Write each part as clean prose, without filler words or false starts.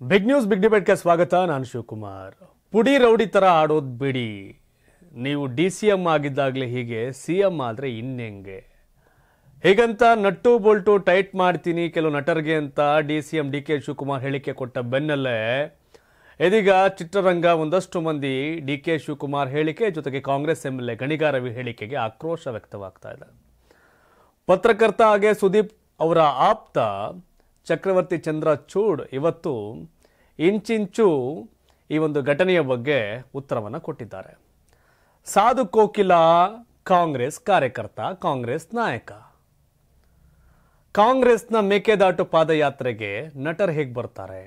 Big news big ಡಿಬೇಟ್ಗೆ ಸ್ವಾಗತ. ನಾನು ಶಿವಕುಮಾರ್. ಪುಡಿ ರೌಡಿ ತರ ಆಡೋದು ಬಿಡಿ, ನೀವು DCM ಆಗಿದ್ದಾಗಲೇ ಹೀಗೆ CM ಆದರೆ ಇನ್ನೆಂಗೆ ಹೀಗಂತ ನಟ್ಟು ಬೋಲ್ಟು ಟೈಟ್ ಮಾಡ್ತೀನಿ ಕೆಲವು ನಟರಿಗೆ ಅಂತ DCM DK ಶಿವಕುಮಾರ್ ಹೇಳಿಕೆ ಕೊಟ್ಟ ಬೆನ್ನಲ್ಲೇ ಇದೀಗ ಚಿತ್ರರಂಗ ಒಂದಷ್ಟು ಮಂದಿ DK ಶಿವಕುಮಾರ್ ಹೇಳಿಕೆ ಜೊತೆಗೆ ಕಾಂಗ್ರೆಸ್ MLA ಗಣಿಗಾ ರವಿ ಹೇಳಿಕೆಗೆ ಆಕ್ರೋಶ ವ್ಯಕ್ತವಾಗ್ತಾ ಇದೆ. ಪತ್ರಕರ್ತ ಹಾಗೆ ಸುದೀಪ್ ಅವರ ಆಪ್ತ ಚಕ್ರವರ್ತಿ ಚಂದ್ರಚೂಡ್ ಇವತ್ತು ಇಂಚಿಂಚು ಈ ಒಂದು ಘಟನೆಯ ಬಗ್ಗೆ ಉತ್ತರವನ್ನು ಕೊಟ್ಟಿದ್ದಾರೆ. ಸಾಧು ಕೋಕಿಲ ಕಾಂಗ್ರೆಸ್ ಕಾರ್ಯಕರ್ತ, ಕಾಂಗ್ರೆಸ್ ನಾಯಕ. ಕಾಂಗ್ರೆಸ್ನ ಮೇಕೆದಾಟು ಪಾದಯಾತ್ರೆಗೆ ನಟರು ಹೇಗೆ ಬರ್ತಾರೆ?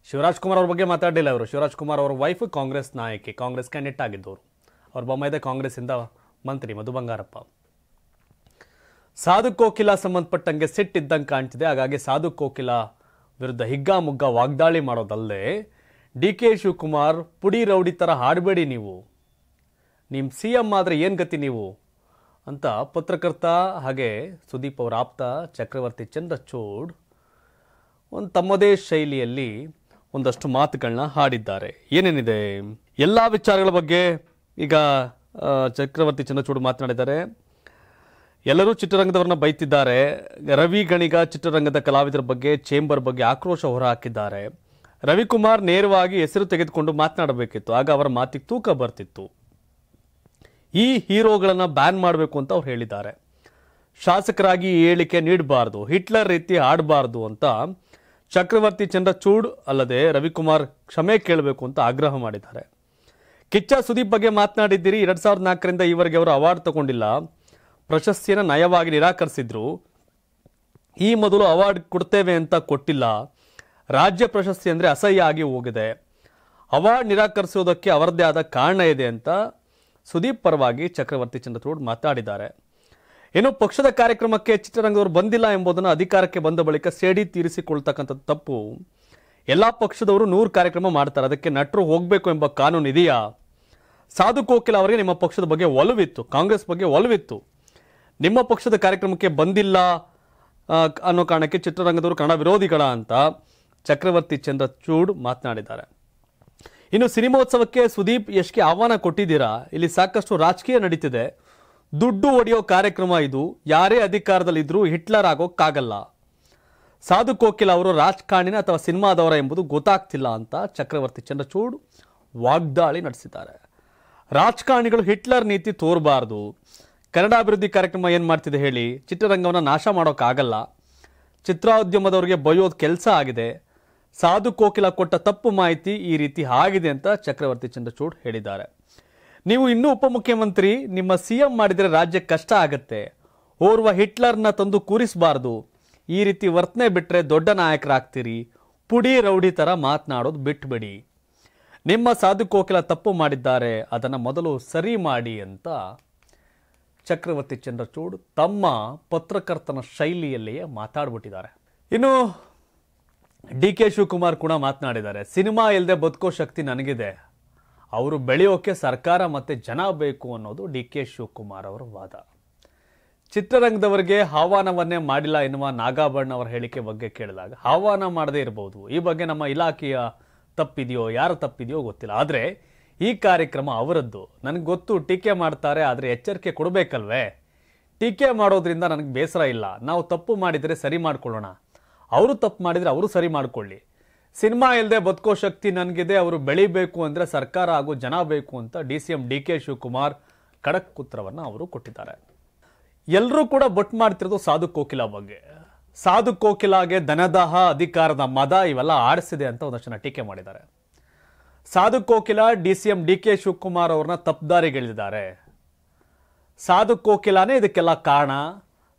ಶಿವರಾಜ್ ಕುಮಾರ್ ಅವ್ರ ಬಗ್ಗೆ ಮಾತಾಡಲಿಲ್ಲ ಅವರು. ಶಿವರಾಜ್ ಕುಮಾರ್ ಅವರ ವೈಫ್ ಕಾಂಗ್ರೆಸ್ ನಾಯಕಿ, ಕಾಂಗ್ರೆಸ್ ಕ್ಯಾಂಡಿಡೇಟ್ ಆಗಿದ್ದವರು. ಅವ್ರ ಬೊಮ್ಮ ಇದೆ ಕಾಂಗ್ರೆಸ್ಸಿಂದ ಮಂತ್ರಿ ಮಧು ಬಂಗಾರಪ್ಪ. ಸಾಧು ಕೋಕಿಲ ಸಂಬಂಧಪಟ್ಟಂಗೆ ಸಿಟ್ಟಿದ್ದಂಗೆ ಕಾಣ್ತಿದೆ. ಹಾಗಾಗಿ ಸಾಧು ಕೋಕಿಲ ವಿರುದ್ಧ ಹಿಗ್ಗಾಮುಗ್ಗ ವಾಗ್ದಾಳಿ ಮಾಡೋದಲ್ಲದೆ DK ಶಿವಕುಮಾರ್ ಪುಡಿ ರೌಡಿ ಥರ ಹಾಡಬೇಡಿ, ನೀವು ನಿಮ್ಮ CM ಆದರೆ ಏನು ಗತಿ ನೀವು ಅಂತ ಪತ್ರಕರ್ತ ಹಾಗೆ ಸುದೀಪ್ ಅವರ ಆಪ್ತ ಚಕ್ರವರ್ತಿ ಚಂದ್ರಚೂಡ್ ಒಂದು ತಮ್ಮದೇ ಶೈಲಿಯಲ್ಲಿ ಒಂದಷ್ಟು ಮಾತುಗಳನ್ನ ಹಾಡಿದ್ದಾರೆ. ಏನೇನಿದೆ ಎಲ್ಲ ವಿಚಾರಗಳ ಬಗ್ಗೆ ಈಗ ಚಕ್ರವರ್ತಿ ಚಂದ್ರಚೂಡ್ ಮಾತನಾಡಿದ್ದಾರೆ. ಎಲ್ಲರೂ ಚಿತ್ರರಂಗದವರನ್ನ ಬೈತಿದ್ದಾರೆ. ರವಿ ಗಣಿಗ ಚಿತ್ರರಂಗದ ಕಲಾವಿದರ ಬಗ್ಗೆ, ಚೇಂಬರ್ ಬಗ್ಗೆ ಆಕ್ರೋಶ ಹೊರಹಾಕಿದ್ದಾರೆ. ರವಿಕುಮಾರ್ ನೇರವಾಗಿ ಹೆಸರು ತೆಗೆದುಕೊಂಡು ಮಾತನಾಡಬೇಕಿತ್ತು, ಆಗ ಅವರ ಮಾತಿಗೆ ತೂಕ ಬರ್ತಿತ್ತು. ಈ ಹೀರೋಗಳನ್ನ ಬ್ಯಾನ್ ಮಾಡಬೇಕು ಅಂತ ಅವ್ರು ಹೇಳಿದ್ದಾರೆ. ಶಾಸಕರಾಗಿ ಈ ಹೇಳಿಕೆ ನೀಡಬಾರ್ದು, ಹಿಟ್ಲರ್ ರೀತಿ ಆಡಬಾರ್ದು ಅಂತ ಚಕ್ರವರ್ತಿ ಚಂದ್ರಚೂಡ್ ಅಲ್ಲದೆ ರವಿಕುಮಾರ್ ಕ್ಷಮೆ ಕೇಳಬೇಕು ಅಂತ ಆಗ್ರಹ ಮಾಡಿದ್ದಾರೆ. ಕಿಚ್ಚ ಸುದೀಪ್ ಬಗ್ಗೆ ಮಾತನಾಡಿದ್ದೀರಿ. 2004ರಿಂದ ಈವರೆಗೆ ಅವರು ಅವಾರ್ಡ್ ತಗೊಂಡಿಲ್ಲ, ಪ್ರಶಸ್ತಿಯನ್ನು ನಯವಾಗಿ ನಿರಾಕರಿಸಿದ್ರು. ಈ ಮೊದಲು ಅವಾರ್ಡ್ ಕೊಡ್ತೇವೆ ಅಂತ ಕೊಟ್ಟಿಲ್ಲ. ರಾಜ್ಯ ಪ್ರಶಸ್ತಿ ಅಂದರೆ ಅಸಹ್ಯ ಆಗಿ ಹೋಗಿದೆ. ಅವಾರ್ಡ್ ನಿರಾಕರಿಸುವುದಕ್ಕೆ ಅವರದ್ದೇ ಆದ ಕಾರಣ ಇದೆ ಅಂತ ಸುದೀಪ್ ಪರವಾಗಿ ಚಕ್ರವರ್ತಿ ಚಂದ್ರಚೂಡ್ ಮಾತಾಡಿದ್ದಾರೆ. ಇನ್ನು ಪಕ್ಷದ ಕಾರ್ಯಕ್ರಮಕ್ಕೆ ಚಿತ್ರರಂಗದವರು ಬಂದಿಲ್ಲ ಎಂಬುದನ್ನು ಅಧಿಕಾರಕ್ಕೆ ಬಂದ ಬಳಿಕ ಸೇಡಿ ತೀರಿಸಿಕೊಳ್ತಕ್ಕಂಥದ್ದು ತಪ್ಪು. ಎಲ್ಲ ಪಕ್ಷದವರು 100 ಕಾರ್ಯಕ್ರಮ ಮಾಡ್ತಾರೆ, ಅದಕ್ಕೆ ನಟರು ಹೋಗಬೇಕು ಎಂಬ ಕಾನೂನು ಇದೆಯಾ? ಸಾಧು ಕೋಕಿಲ ಅವರಿಗೆ ನಿಮ್ಮ ಪಕ್ಷದ ಬಗ್ಗೆ ಒಲವಿತ್ತು, ಕಾಂಗ್ರೆಸ್ ಬಗ್ಗೆ ಒಲವಿತ್ತು. ನಿಮ್ಮ ಪಕ್ಷದ ಕಾರ್ಯಕ್ರಮಕ್ಕೆ ಬಂದಿಲ್ಲ ಅನ್ನೋ ಕಾರಣಕ್ಕೆ ಚಿತ್ರರಂಗದವರು ಕನ್ನಡ ವಿರೋಧಿಗಳ ಅಂತ ಚಕ್ರವರ್ತಿ ಚಂದ್ರಚೂಡ್ ಮಾತನಾಡಿದ್ದಾರೆ. ಇನ್ನು ಸಿನಿಮೋತ್ಸವಕ್ಕೆ ಸುದೀಪ್ ಯಶ್ಗೆ ಆಹ್ವಾನ ಕೊಟ್ಟಿದ್ದೀರಾ? ಇಲ್ಲಿ ಸಾಕಷ್ಟು ರಾಜಕೀಯ ನಡೀತಿದೆ. ದುಡ್ಡು ಒಡೆಯೋ ಕಾರ್ಯಕ್ರಮ ಇದು. ಯಾರೇ ಅಧಿಕಾರದಲ್ಲಿದ್ದರೂ ಹಿಟ್ಲರ್ ಆಗೋಕ್ಕಾಗಲ್ಲ. ಸಾಧು ಕೋಕಿಲ ಅವರು ರಾಜಕಾರಣಿನ ಅಥವಾ ಸಿನಿಮಾದವರ ಎಂಬುದು ಗೊತ್ತಾಗ್ತಿಲ್ಲ ಅಂತ ಚಕ್ರವರ್ತಿ ಚಂದ್ರಚೂಡ್ ವಾಗ್ದಾಳಿ ನಡೆಸಿದ್ದಾರೆ. ರಾಜಕಾರಣಿಗಳು ಹಿಟ್ಲರ್ ನೀತಿ ತೋರಬಾರ್ದು. ಕನ್ನಡ ಅಭಿವೃದ್ಧಿ ಕಾರ್ಯಕ್ರಮ ಏನು ಮಾಡ್ತಿದೆ ಹೇಳಿ? ಚಿತ್ರರಂಗವನ್ನು ನಾಶ ಮಾಡೋಕ್ಕಾಗಲ್ಲ. ಚಿತ್ರೋದ್ಯಮದವರಿಗೆ ಬೈಯೋದು ಕೆಲಸ ಆಗಿದೆ. ಸಾಧು ಕೋಕಿಲ ಕೊಟ್ಟ ತಪ್ಪು ಮಾಹಿತಿ ಈ ರೀತಿ ಆಗಿದೆ ಅಂತ ಚಕ್ರವರ್ತಿ ಚಂದ್ರಚೂಡ್ ಹೇಳಿದ್ದಾರೆ. ನೀವು ಇನ್ನೂ ಉಪಮುಖ್ಯಮಂತ್ರಿ, ನಿಮ್ಮ CM ಮಾಡಿದರೆ ರಾಜ್ಯಕ್ಕೆ ಕಷ್ಟ ಆಗತ್ತೆ. ಓರ್ವ ಹಿಟ್ಲರ್ನ ತಂದು ಕೂರಿಸಬಾರ್ದು. ಈ ರೀತಿ ವರ್ತನೆ ಬಿಟ್ಟರೆ ದೊಡ್ಡ ನಾಯಕರಾಗ್ತೀರಿ. ಪುಡಿ ರೌಡಿ ಥರ ಮಾತನಾಡೋದು ಬಿಟ್ಬಿಡಿ. ನಿಮ್ಮ ಸಾಧು ಕೋಕಿಲ ತಪ್ಪು ಮಾಡಿದ್ದಾರೆ, ಅದನ್ನು ಮೊದಲು ಸರಿ ಮಾಡಿ ಅಂತ ಚಕ್ರವರ್ತಿ ಚಂದ್ರಚೂಡ್ ತಮ್ಮ ಪತ್ರಕರ್ತನ ಶೈಲಿಯಲ್ಲಿಯೇ ಮಾತಾಡ್ಬಿಟ್ಟಿದ್ದಾರೆ. ಇನ್ನು DK ಶಿವಕುಮಾರ್ ಕೂಡ ಮಾತನಾಡಿದ್ದಾರೆ. ಸಿನಿಮಾ ಇಲ್ಲದೆ ಬದುಕೋ ಶಕ್ತಿ ನನಗಿದೆ, ಅವರು ಬೆಳೆಯೋಕೆ ಸರ್ಕಾರ ಮತ್ತೆ ಜನ ಬೇಕು ಅನ್ನೋದು DK ಶಿವಕುಮಾರ್ ಅವರ ವಾದ. ಚಿತ್ರರಂಗದವರಿಗೆ ಆಹ್ವಾನವನ್ನೇ ಮಾಡಿಲ್ಲ ಎನ್ನುವ ನಾಗಾಭರಣ ಅವರ ಹೇಳಿಕೆ ಬಗ್ಗೆ ಕೇಳಿದಾಗ ಆಹ್ವಾನ ಮಾಡದೇ ಇರಬಹುದು, ಈ ಬಗ್ಗೆ ನಮ್ಮ ಇಲಾಖೆಯ ತಪ್ಪಿದೆಯೋ ಯಾರ ತಪ್ಪಿದೆಯೋ ಗೊತ್ತಿಲ್ಲ, ಆದರೆ ಈ ಕಾರ್ಯಕ್ರಮ ಅವರದ್ದು. ನನಗೆ ಗೊತ್ತು ಟೀಕೆ ಮಾಡ್ತಾರೆ, ಆದರೆ ಎಚ್ಚರಿಕೆ ಕೊಡಬೇಕಲ್ವೇ? ಟೀಕೆ ಮಾಡೋದ್ರಿಂದ ನನಗೆ ಬೇಸರ ಇಲ್ಲ. ನಾವು ತಪ್ಪು ಮಾಡಿದರೆ ಸರಿ ಮಾಡ್ಕೊಳ್ಳೋಣ, ಅವರು ತಪ್ಪು ಮಾಡಿದರೆ ಅವರು ಸರಿ ಮಾಡ್ಕೊಳ್ಳಿ. ಸಿನಿಮಾ ಇಲ್ಲದೆ ಬದುಕೋ ಶಕ್ತಿ ನನಗಿದೆ, ಅವರು ಬೆಳಿಬೇಕು ಅಂದರೆ ಸರ್ಕಾರ ಹಾಗೂ ಜನ ಬೇಕು ಅಂತ DCM DK ಶಿವಕುಮಾರ್ ಖಡಕ್ ಉತ್ತರವನ್ನು ಅವರು ಕೊಟ್ಟಿದ್ದಾರೆ. ಎಲ್ಲರೂ ಕೂಡ ಬೊಟ್ಟು ಮಾಡ್ತಿರೋದು ಸಾಧು ಕೋಕಿಲ ಬಗ್ಗೆ. ಸಾಧು ಕೋಕಿಲಾಗೆ ದನದಾಹ, ಅಧಿಕಾರದ ಮದ ಇವೆಲ್ಲ ಆಡಿಸಿದೆ ಅಂತ ಒಂದಷ್ಟು ಜನ ಟೀಕೆ ಮಾಡಿದ್ದಾರೆ. ಸಾಧು ಕೋಕಿಲ DCM DK ಶಿವಕುಮಾರ್ ಅವ್ರನ್ನ ತಪ್ಪುದಾರಿಗೆಳೆದಿದ್ದಾರೆ. ಸಾಧು ಕೋಕಿಲಾನೇ ಇದಕ್ಕೆಲ್ಲ ಕಾರಣ.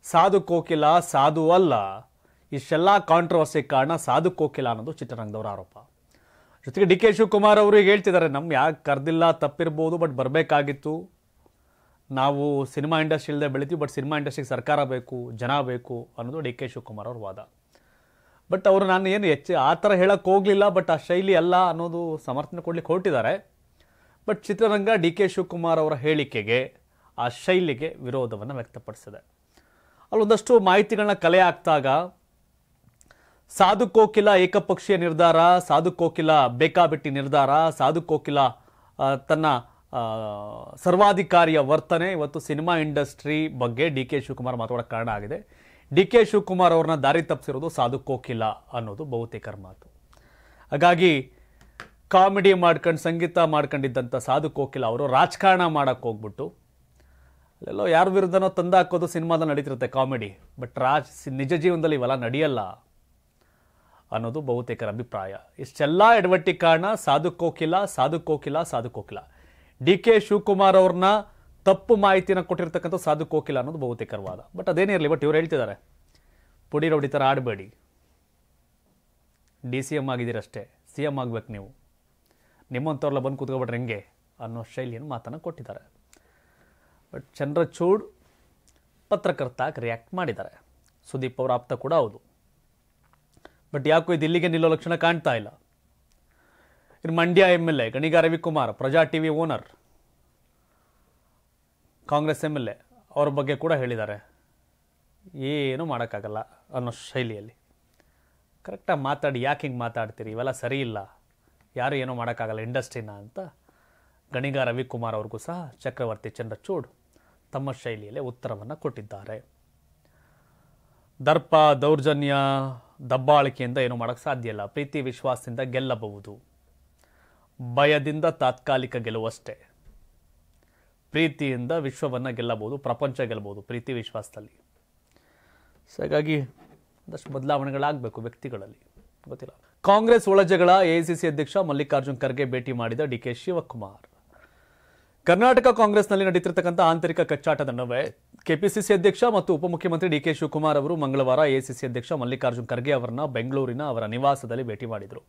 ಸಾಧು ಕೋಕಿಲ ಸಾಧು ಅಲ್ಲ. ಇಷ್ಟೆಲ್ಲ ಕಾಂಟ್ರವರ್ಸಿ ಕಾರಣ ಸಾಧು ಕೋಕಿಲ ಅನ್ನೋದು ಚಿತ್ರರಂಗದವರ ಆರೋಪ. ಜೊತೆಗೆ DK ಶಿವಕುಮಾರ್ ಅವರು ಈಗ ಹೇಳ್ತಿದ್ದಾರೆ, ನಮ್ಗೆ ಯಾಕೆ ಕರೆದಿಲ್ಲ, ತಪ್ಪಿರ್ಬೋದು, ಬಟ್ ಬರಬೇಕಾಗಿತ್ತು. ನಾವು ಸಿನಿಮಾ ಇಂಡಸ್ಟ್ರಿ ಇಲ್ಲದೆ ಬೆಳಿತೀವಿ, ಬಟ್ ಸಿನಿಮಾ ಇಂಡಸ್ಟ್ರಿಗೆ ಸರ್ಕಾರ ಬೇಕು, ಜನ ಬೇಕು ಅನ್ನೋದು DK ಶಿವಕುಮಾರ್ ಅವ್ರ ವಾದ. ಬಟ್ ಅವರು ನಾನು ಏನು ಆ ಥರ ಹೇಳಕ್ಕೆ ಹೋಗಲಿಲ್ಲ, ಬಟ್ ಆ ಶೈಲಿ ಅಲ್ಲ ಅನ್ನೋದು ಸಮರ್ಥನೆ ಕೊಡ್ಲಿಕ್ಕೆ ಹೊರಟಿದ್ದಾರೆ. ಬಟ್ ಚಿತ್ರರಂಗ DK ಶಿವಕುಮಾರ್ ಅವರ ಹೇಳಿಕೆಗೆ, ಆ ಶೈಲಿಗೆ ವಿರೋಧವನ್ನು ವ್ಯಕ್ತಪಡಿಸಿದೆ. ಅಲ್ಲೊಂದಷ್ಟು ಮಾಹಿತಿಗಳನ್ನ ಕಲೆ ಹಾಕ್ತಾಗ ಸಾಧು ಕೋಕಿಲ ಏಕಪಕ್ಷೀಯ ನಿರ್ಧಾರ, ಸಾಧು ಕೋಕಿಲ ಬೇಕಾಬಿಟ್ಟಿ ನಿರ್ಧಾರ, ಸಾಧು ಕೋಕಿಲ ತನ್ನ ಸರ್ವಾಧಿಕಾರಿಯ ವರ್ತನೆ ಇವತ್ತು ಸಿನಿಮಾ ಇಂಡಸ್ಟ್ರಿ ಬಗ್ಗೆ ಡಿ ಕೆ ಶಿವಕುಮಾರ್ ಮಾತಾಡೋಕ್ಕೆ ಕಾರಣ ಆಗಿದೆ. ಡಿ ಕೆ ಶಿವಕುಮಾರ್ ಅವ್ರನ್ನ ದಾರಿ ತಪ್ಪಿಸಿರೋದು ಸಾಧು ಕೋಕಿಲ ಅನ್ನೋದು ಬಹುತೇಕರ ಮಾತು. ಹಾಗಾಗಿ ಕಾಮಿಡಿ ಮಾಡ್ಕೊಂಡು ಸಂಗೀತ ಮಾಡ್ಕೊಂಡಿದ್ದಂಥ ಸಾಧು ಕೋಕಿಲ ಅವರು ರಾಜಕಾರಣ ಮಾಡಕ್ಕೆ ಹೋಗ್ಬಿಟ್ಟು ಅಲ್ಲೆಲ್ಲೋ ಯಾರ ವಿರುದ್ಧನೋ ತಂದಾಕೋದು ಸಿನಿಮಾದಲ್ಲಿ ನಡೀತಿರುತ್ತೆ ಕಾಮಿಡಿ, ಬಟ್ ನಿಜ ಜೀವನದಲ್ಲಿ ಇವೆಲ್ಲ ನಡೆಯಲ್ಲ ಅನ್ನೋದು ಬಹುತೇಕರ ಅಭಿಪ್ರಾಯ. ಇಷ್ಟೆಲ್ಲ ಎಡವಟ್ಟಿ ಕಾರಣ ಸಾಧು ಕೋಕಿಲ, ಸಾಧು ಕೋಕಿಲ, ಸಾಧು ಕೋಕಿಲ. ಡಿ ಕೆ ಶಿವಕುಮಾರ್ ಅವ್ರನ್ನ ತಪ್ಪು ಮಾಹಿತಿನ ಕೊಟ್ಟಿರ್ತಕ್ಕಂಥ ಸಾಧು ಕೋಕಿಲ ಅನ್ನೋದು ಬಹುತೇಕರ ವಾದ. ಬಟ್ ಅದೇನೇ ಇರಲಿ, ಬಟ್ ಇವ್ರು ಹೇಳ್ತಿದ್ದಾರೆ ಪುಡಿ ರೌಡಿ ಥರ ಆಡಬೇಡಿ, DCM ಆಗಿದ್ದೀರಷ್ಟೇ, CM ಆಗ್ಬೇಕು ನೀವು, ನಿಮ್ಮಂಥವ್ರೆಲ್ಲ ಬಂದು ಕೂತ್ಕೊಬಿಟ್ರೆ ಹೆಂಗೆ ಅನ್ನೋ ಶೈಲಿಯನ್ನು ಮಾತನ್ನು ಕೊಟ್ಟಿದ್ದಾರೆ. ಬಟ್ ಚಂದ್ರಚೂಡ್ ಪತ್ರಕರ್ತ ರಿಯಾಕ್ಟ್ ಮಾಡಿದ್ದಾರೆ. ಸುದೀಪ್ ಅವರ ಆಪ್ತ ಕೂಡ ಹೌದು. ಬಟ್ ಯಾಕೋ ಇದು ಇಲ್ಲಿಗೆ ನಿಲ್ಲೋ ಲಕ್ಷಣ ಕಾಣ್ತಾ ಇಲ್ಲ. ಇನ್ನು ಮಂಡ್ಯ MLA ಗಣಿಗ ರವಿಕುಮಾರ್, ಪ್ರಜಾ TV ಓನರ್, ಕಾಂಗ್ರೆಸ್ MLA, ಅವ್ರ ಬಗ್ಗೆ ಕೂಡ ಹೇಳಿದ್ದಾರೆ ಏನೂ ಮಾಡೋಕ್ಕಾಗಲ್ಲ ಅನ್ನೋ ಶೈಲಿಯಲ್ಲಿ. ಕರೆಕ್ಟಾಗಿ ಮಾತಾಡಿ, ಯಾಕೆ ಹಿಂಗೆ ಮಾತಾಡ್ತೀರಿ, ಇವೆಲ್ಲ ಸರಿ ಇಲ್ಲ, ಯಾರು ಏನೂ ಮಾಡೋಕ್ಕಾಗಲ್ಲ ಇಂಡಸ್ಟ್ರಿನ ಅಂತ ಗಣಿಗ ರವಿಕುಮಾರ್ ಅವ್ರಿಗೂ ಸಹ ಚಕ್ರವರ್ತಿ ಚಂದ್ರಚೂಡ್ ತಮ್ಮ ಶೈಲಿಯಲ್ಲೇ ಉತ್ತರವನ್ನು ಕೊಟ್ಟಿದ್ದಾರೆ. ದರ್ಪ, ದೌರ್ಜನ್ಯ, ದಬ್ಬಾಳಿಕೆಯಿಂದ ಏನೂ ಮಾಡೋಕ್ಕೆ ಸಾಧ್ಯ ಇಲ್ಲ, ಪ್ರೀತಿ ವಿಶ್ವಾಸದಿಂದ ಗೆಲ್ಲಬಹುದು, ಭಯದಿಂದ ತಾತ್ಕಾಲಿಕ ಗೆಲುವಷ್ಟೇ, ಪ್ರೀತಿಯಿಂದ ವಿಶ್ವವನ್ನು ಗೆಲ್ಲಬಹುದು, ಪ್ರಪಂಚ ಗೆಲ್ಲಬಹುದು ಪ್ರೀತಿ ವಿಶ್ವಾಸದಲ್ಲಿ. ಸೊ ಹಾಗಾಗಿ ಒಂದಷ್ಟು ಬದಲಾವಣೆಗಳಾಗಬೇಕು ವ್ಯಕ್ತಿಗಳಲ್ಲಿ, ಗೊತ್ತಿಲ್ಲ. ಕಾಂಗ್ರೆಸ್ ಒಳಜಗಳ, AICC ಅಧ್ಯಕ್ಷ ಮಲ್ಲಿಕಾರ್ಜುನ್ ಖರ್ಗೆ ಭೇಟಿ ಮಾಡಿದ DK ಶಿವಕುಮಾರ್. ಕರ್ನಾಟಕ ಕಾಂಗ್ರೆಸ್ನಲ್ಲಿ ನಡೀತಿರ್ತಕ್ಕಂಥ ಆಂತರಿಕ ಕಚ್ಚಾಟದ ನಡುವೆ KPCC ಅಧ್ಯಕ್ಷ ಮತ್ತು ಉಪಮುಖ್ಯಮಂತ್ರಿ DK ಶಿವಕುಮಾರ್ ಅವರು ಮಂಗಳವಾರ AICC ಅಧ್ಯಕ್ಷ ಮಲ್ಲಿಕಾರ್ಜುನ್ ಖರ್ಗೆ ಅವರನ್ನ ಬೆಂಗಳೂರಿನ ಅವರ ನಿವಾಸದಲ್ಲಿ ಭೇಟಿ ಮಾಡಿದರು.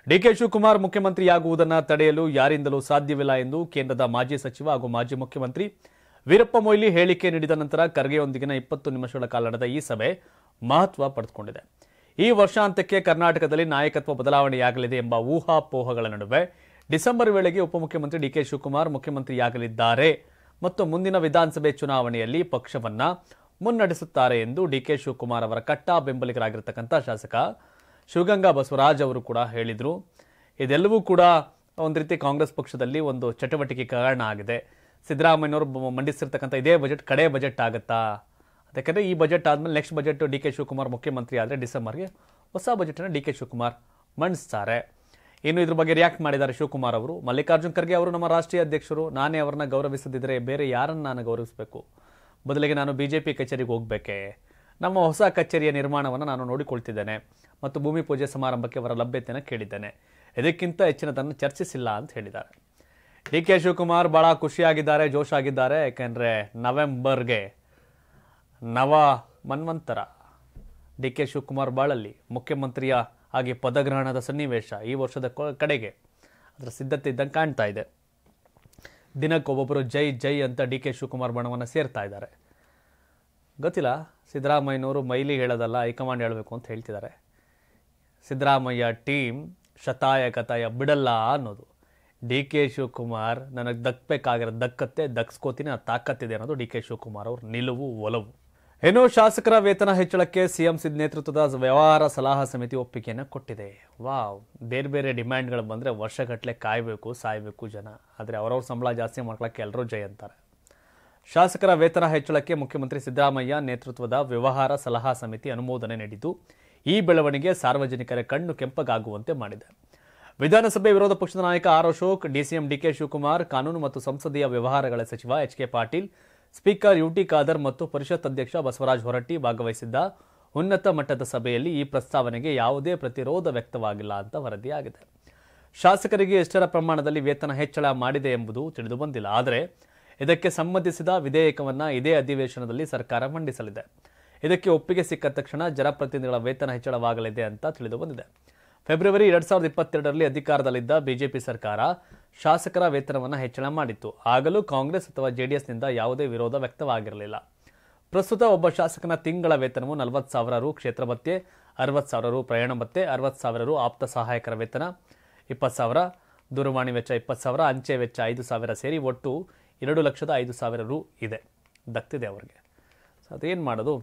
DK ಶಿವಕುಮಾರ್ ಮುಖ್ಯಮಂತ್ರಿಯಾಗುವುದನ್ನು ತಡೆಯಲು ಯಾರಿಂದಲೂ ಸಾಧ್ಯವಿಲ್ಲ ಎಂದು ಕೇಂದ್ರದ ಮಾಜಿ ಸಚಿವ ಹಾಗೂ ಮಾಜಿ ಮುಖ್ಯಮಂತ್ರಿ ವೀರಪ್ಪ ಮೊಯ್ಲಿ ಹೇಳಿಕೆ ನೀಡಿದ ನಂತರ ಖರ್ಗೆಯೊಂದಿಗಿನ 20 ನಿಮಿಷಗಳ ಕಾಲ ನಡೆದ ಈ ಸಭೆ ಮಹತ್ವ ಪಡೆದುಕೊಂಡಿದೆ. ಈ ವರ್ಷಾಂತ್ಯಕ್ಕೆ ಕರ್ನಾಟಕದಲ್ಲಿ ನಾಯಕತ್ವ ಬದಲಾವಣೆಯಾಗಲಿದೆ ಎಂಬ ಊಹಾಪೋಹಗಳ ನಡುವೆ ಡಿಸೆಂಬರ್ ವೇಳೆಗೆ ಉಪಮುಖ್ಯಮಂತ್ರಿ DK ಶಿವಕುಮಾರ್ ಮುಖ್ಯಮಂತ್ರಿಯಾಗಲಿದ್ದಾರೆ ಮತ್ತು ಮುಂದಿನ ವಿಧಾನಸಭೆ ಚುನಾವಣೆಯಲ್ಲಿ ಪಕ್ಷವನ್ನ ಮುನ್ನಡೆಸುತ್ತಾರೆ ಎಂದು DK ಶಿವಕುಮಾರ್ ಅವರ ಕಟ್ಟಾ ಬೆಂಬಲಿಗರಾಗಿರ್ತಕ್ಕಂಥ ಶಾಸಕ ಶಿವಗಂಗಾ ಬಸವರಾಜ್ ಅವರು ಕೂಡ ಹೇಳಿದರು. ಇದೆಲ್ಲವೂ ಕೂಡ ಒಂದು ರೀತಿ ಕಾಂಗ್ರೆಸ್ ಪಕ್ಷದಲ್ಲಿ ಒಂದು ಚಟುವಟಿಕೆ ಕಾರಣ ಆಗಿದೆ. ಸಿದ್ದರಾಮಯ್ಯನವರು ಮಂಡಿಸಿರ್ತಕ್ಕಂಥ ಇದೇ ಬಜೆಟ್ ಕಡೆ ಬಜೆಟ್ ಆಗುತ್ತಾ, ಯಾಕಂದರೆ ಈ ಬಜೆಟ್ ಆದಮೇಲೆ ನೆಕ್ಸ್ಟ್ ಬಜೆಟ್ DK ಶಿವಕುಮಾರ್ ಮುಖ್ಯಮಂತ್ರಿ ಆದರೆ ಡಿಸೆಂಬರ್ಗೆ ಹೊಸ ಬಜೆಟನ್ನು DK ಶಿವಕುಮಾರ್ ಮಂಡಿಸ್ತಾರೆ. ಇನ್ನು ಇದ್ರ ಬಗ್ಗೆ ರಿಯಾಕ್ಟ್ ಮಾಡಿದ್ದಾರೆ ಶಿವಕುಮಾರ್ ಅವರು. ಮಲ್ಲಿಕಾರ್ಜುನ್ ಖರ್ಗೆ ಅವರು ನಮ್ಮ ರಾಷ್ಟ್ರೀಯ ಅಧ್ಯಕ್ಷರು, ನಾನೇ ಅವರನ್ನ ಗೌರವಿಸದಿದ್ದರೆ ಬೇರೆ ಯಾರನ್ನು ನಾನು ಗೌರವಿಸಬೇಕು, ಬದಲಿಗೆ ನಾನು BJP ಕಚೇರಿಗೆ ಹೋಗಬೇಕೆ, ನಮ್ಮ ಹೊಸ ಕಚೇರಿಯ ನಿರ್ಮಾಣವನ್ನು ನಾನು ನೋಡಿಕೊಳ್ತಿದ್ದೇನೆ ಮತ್ತು ಭೂಮಿ ಪೂಜೆ ಸಮಾರಂಭಕ್ಕೆ ಅವರ ಲಭ್ಯತೆಯನ್ನು ಕೇಳಿದ್ದೇನೆ, ಇದಕ್ಕಿಂತ ಹೆಚ್ಚಿನದನ್ನು ಚರ್ಚಿಸಿಲ್ಲ ಅಂತ ಹೇಳಿದ್ದಾರೆ. DK ಶಿವಕುಮಾರ್ ಬಹಳ ಖುಷಿಯಾಗಿದ್ದಾರೆ, ಜೋಶಾಗಿದ್ದಾರೆ. ಯಾಕೆಂದರೆ ನವೆಂಬರ್ಗೆ ನವ ಮನ್ವಂತರ DK ಶಿವಕುಮಾರ್ ಬಾಳಲ್ಲಿ ಮುಖ್ಯಮಂತ್ರಿಯ ಹಾಗೆ ಪದಗ್ರಹಣದ ಸನ್ನಿವೇಶ ಈ ವರ್ಷದ ಕಡೆಗೆ ಅದರ ಸಿದ್ಧತೆ ಇದ್ದಂಗೆ ಕಾಣ್ತಾ ಇದೆ. ದಿನಕ್ಕೊಬ್ಬೊಬ್ಬರು ಜೈ ಜೈ ಅಂತ DK ಶಿವಕುಮಾರ್ ಬಣವನ್ನು ಸೇರ್ತಾ ಇದ್ದಾರೆ. ಗೊತ್ತಿಲ್ಲ, ಸಿದ್ದರಾಮಯ್ಯನವರು ಮೈಲಿ ಹೇಳೋದಲ್ಲ, ಹೈಕಮಾಂಡ್ ಹೇಳಬೇಕು ಅಂತ ಹೇಳ್ತಿದ್ದಾರೆ. ಸಿದ್ದರಾಮಯ್ಯ ಟೀಮ್ ಶತಾಯ ಕತಾಯ ಬಿಡಲ್ಲ ಅನ್ನೋದು. DK ಶಿವಕುಮಾರ್ ನನಗೆ ದಕ್ಕಬೇಕಾಗಿರೋ ದಕ್ಕತ್ತೆ, ದಕ್ಸ್ಕೋತೀನಿ, ಆ ತಾಕತ್ತಿದೆ ಅನ್ನೋದು DK ಶಿವಕುಮಾರ್ ಅವ್ರ ನಿಲುವು, ಒಲವು. ಇನ್ನು ಶಾಸಕರ ವೇತನ ಹೆಚ್ಚಳಕ್ಕೆ CM ಸಿದ್ ನೇತೃತ್ವದ ವ್ಯವಹಾರ ಸಲಹಾ ಸಮಿತಿ ಒಪ್ಪಿಗೆಯನ್ನು ಕೊಟ್ಟಿದೆ. ವಾವ್, ಬೇರೆ ಬೇರೆ ಡಿಮ್ಯಾಂಡ್ಗಳು ಬಂದರೆ ವರ್ಷಗಟ್ಟಲೆ ಕಾಯಬೇಕು, ಸಾಯಬೇಕು ಜನ. ಆದರೆ ಅವರವ್ರ ಸಂಬಳ ಜಾಸ್ತಿ ಮಾಡ್ಕೊಳ್ಳೋಕ್ಕೆ ಎಲ್ಲರೂ ಜೈ ಅಂತಾರೆ. ಶಾಸಕರ ವೇತನ ಹೆಚ್ಚಳಕ್ಕೆ ಮುಖ್ಯಮಂತ್ರಿ ಸಿದ್ದರಾಮಯ್ಯ ನೇತೃತ್ವದ ವ್ಯವಹಾರ ಸಲಹಾ ಸಮಿತಿ ಅನುಮೋದನೆ ನೀಡಿದ್ದು, ಈ ಬೆಳವಣಿಗೆ ಸಾರ್ವಜನಿಕರ ಕಣ್ಣು ಕೆಂಪಗಾಗುವಂತೆ ಮಾಡಿದೆ. ವಿಧಾನಸಭೆ ವಿರೋಧ ಪಕ್ಷದ ನಾಯಕ R Ashok, DCM DK Shivakumar, ಕಾನೂನು ಮತ್ತು ಸಂಸದೀಯ ವ್ಯವಹಾರಗಳ ಸಚಿವ HK Patil, speaker UT Khader ಮತ್ತು ಪರಿಷತ್ ಅಧ್ಯಕ್ಷ ಬಸವರಾಜ ಹೊರಟ್ಟಿ ಭಾಗವಹಿಸಿದ್ದ ಉನ್ನತ ಮಟ್ಟದ ಸಭೆಯಲ್ಲಿ ಈ ಪ್ರಸ್ತಾವನೆಗೆ ಯಾವುದೇ ಪ್ರತಿರೋಧ ವ್ಯಕ್ತವಾಗಿಲ್ಲ ಅಂತ ವರದಿಯಾಗಿದೆ. ಶಾಸಕರಿಗೆ ಎಷ್ಟರ ಪ್ರಮಾಣದಲ್ಲಿ ವೇತನ ಹೆಚ್ಚಳ ಮಾಡಿದೆ ಎಂಬುದು ತಿಳಿದು ಬಂದಿಲ್ಲ. ಆದರೆ ಇದಕ್ಕೆ ಸಂಬಂಧಿಸಿದ ವಿಧೇಯಕವನ್ನು ಇದೇ ಅಧಿವೇಶನದಲ್ಲಿ ಸರ್ಕಾರ ಮಂಡಿಸಲಿದೆ. ಇದಕ್ಕೆ ಒಪ್ಪಿಗೆ ಸಿಕ್ಕ ತಕ್ಷಣ ಜನಪ್ರತಿನಿಧಿಗಳ ವೇತನ ಹೆಚ್ಚಳವಾಗಲಿದೆ ಅಂತ ತಿಳಿದು ಬಂದಿದೆ. ಫೆಬ್ರವರಿ 2022ರಲ್ಲಿ ಅಧಿಕಾರದಲ್ಲಿದ್ದ ಬಿಜೆಪಿ ಸರ್ಕಾರ ಶಾಸಕರ ವೇತನವನ್ನು ಹೆಚ್ಚಳ ಮಾಡಿತ್ತು. ಆಗಲೂ ಕಾಂಗ್ರೆಸ್ ಅಥವಾ JDSನಿಂದ ಯಾವುದೇ ವಿರೋಧ ವ್ಯಕ್ತವಾಗಿರಲಿಲ್ಲ. ಪ್ರಸ್ತುತ ಒಬ್ಬ ಶಾಸಕನ ತಿಂಗಳ ವೇತನವು 40,000 ರು, ಕ್ಷೇತ್ರ ಭತ್ಯೆ 60,000 ರು, ಪ್ರಯಾಣ ಭತ್ಯೆ 60,000 ರು, ಆಪ್ತ ಸಹಾಯಕರ ವೇತನ 20,000, ದೂರವಾಣಿ ವೆಚ್ಚ 20,000, ಅಂಚೆ ವೆಚ್ಚ 5,000 ಸೇರಿ ಒಟ್ಟು 2,05,000 ರು ಇದೆ, ದಕ್ತಿದೆ ಅವರಿಗೆ. ಸೊ ಅದೇನು ಮಾಡೋದು,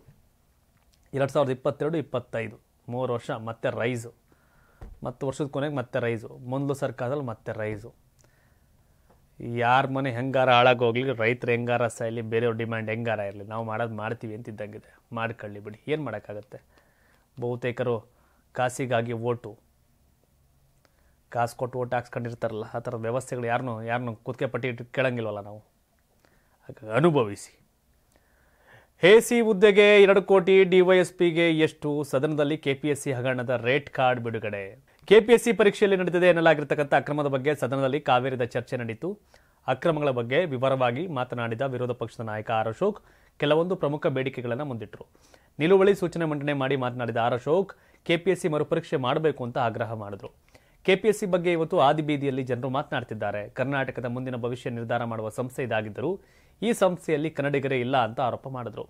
2022-25 3 ವರ್ಷ ಮತ್ತೆ ರೈಸು, ಮತ್ತು ವರ್ಷದ ಕೊನೆಗೆ ಮತ್ತೆ ರೈಸು, ಮೊದಲು ಸರ್ಕಾರದಲ್ಲಿ ಮತ್ತೆ ರೈಸು. ಯಾರ ಮನೆ ಹೆಂಗಾರ ಹಾಳಾಗೋಗ್ಲಿ, ರೈತರು ಹೆಂಗಾರ ಸಾಯಲಿ, ಬೇರೆಯವ್ರ ಡಿಮ್ಯಾಂಡ್ ಹೆಂಗಾರ ಇರಲಿ, ನಾವು ಮಾಡೋದು ಮಾಡ್ತೀವಿ ಅಂತಿದ್ದಂಗಿದೆ. ಮಾಡ್ಕೊಳ್ಳಿ ಬಿಡಿ, ಏನು ಮಾಡೋಕ್ಕಾಗತ್ತೆ. ಬಹುತೇಕರು ಕಾಸಿಗಾಗಿ ಓಟು, ಕಾಸು ಕೊಟ್ಟು ಓಟ್ ಹಾಕ್ಸ್ಕೊಂಡಿರ್ತಾರಲ್ಲ, ಆ ಥರದ ವ್ಯವಸ್ಥೆಗಳು ಯಾರನ್ನೂ ಕುತ್ತಿಗೆ ಪಟ್ಟಿ ಇಟ್ಟು ಕೇಳಂಗಿಲ್ವಲ್ಲ ನಾವು. ಹಾಗಾಗಿ ಅನುಭವಿಸಿ. ಎಸಿ ಹುದ್ದೆಗೆ 2 ಕೋಟಿ, ಡಿವೈಎಸ್ಪಿಗೆ ಎಷ್ಟು? ಸದನದಲ್ಲಿ ಕೆಪಿಎಸ್ಸಿ ಹಗರಣದ ರೇಟ್ ಕಾರ್ಡ್ ಬಿಡುಗಡೆ. ಕೆಪಿಎಸ್ಸಿ ಪರೀಕ್ಷೆಯಲ್ಲಿ ನಡೆದಿದೆ ಎನ್ನಲಾಗಿರ್ತಕ್ಕಂಥ ಅಕ್ರಮದ ಬಗ್ಗೆ ಸದನದಲ್ಲಿ ಕಾವೇರಿದ ಚರ್ಚೆ ನಡೆಯಿತು. ಅಕ್ರಮಗಳ ಬಗ್ಗೆ ವಿವರವಾಗಿ ಮಾತನಾಡಿದ ವಿರೋಧ ಪಕ್ಷದ ನಾಯಕ ಆರ್ ಅಶೋಕ್ ಕೆಲವೊಂದು ಪ್ರಮುಖ ಬೇಡಿಕೆಗಳನ್ನು ಮುಂದಿಟ್ಟರು. ನಿಲುವಳಿ ಸೂಚನೆ ಮಂಡನೆ ಮಾಡಿ ಮಾತನಾಡಿದ ಆರ್ ಅಶೋಕ್ ಕೆಪಿಎಸ್ಸಿ ಮರುಪರೀಕ್ಷೆ ಮಾಡಬೇಕು ಅಂತ ಆಗ್ರಹ ಮಾಡಿದ್ರು. ಕೆಪಿಎಸ್ಸಿ ಬಗ್ಗೆ ಇವತ್ತು ಆದಿಬೀದಿಯಲ್ಲಿ ಜನರು ಮಾತನಾಡ್ತಿದ್ದಾರೆ. ಕರ್ನಾಟಕದ ಮುಂದಿನ ಭವಿಷ್ಯ ನಿರ್ಧಾರ ಮಾಡುವ ಸಂಸ್ಥೆ ಇದಾಗಿದ್ದರೂ ಈ ಸಂಸ್ಥೆಯಲ್ಲಿ ಕನ್ನಡಿಗರೇ ಇಲ್ಲ ಅಂತ ಆರೋಪ ಮಾಡಿದ್ರು.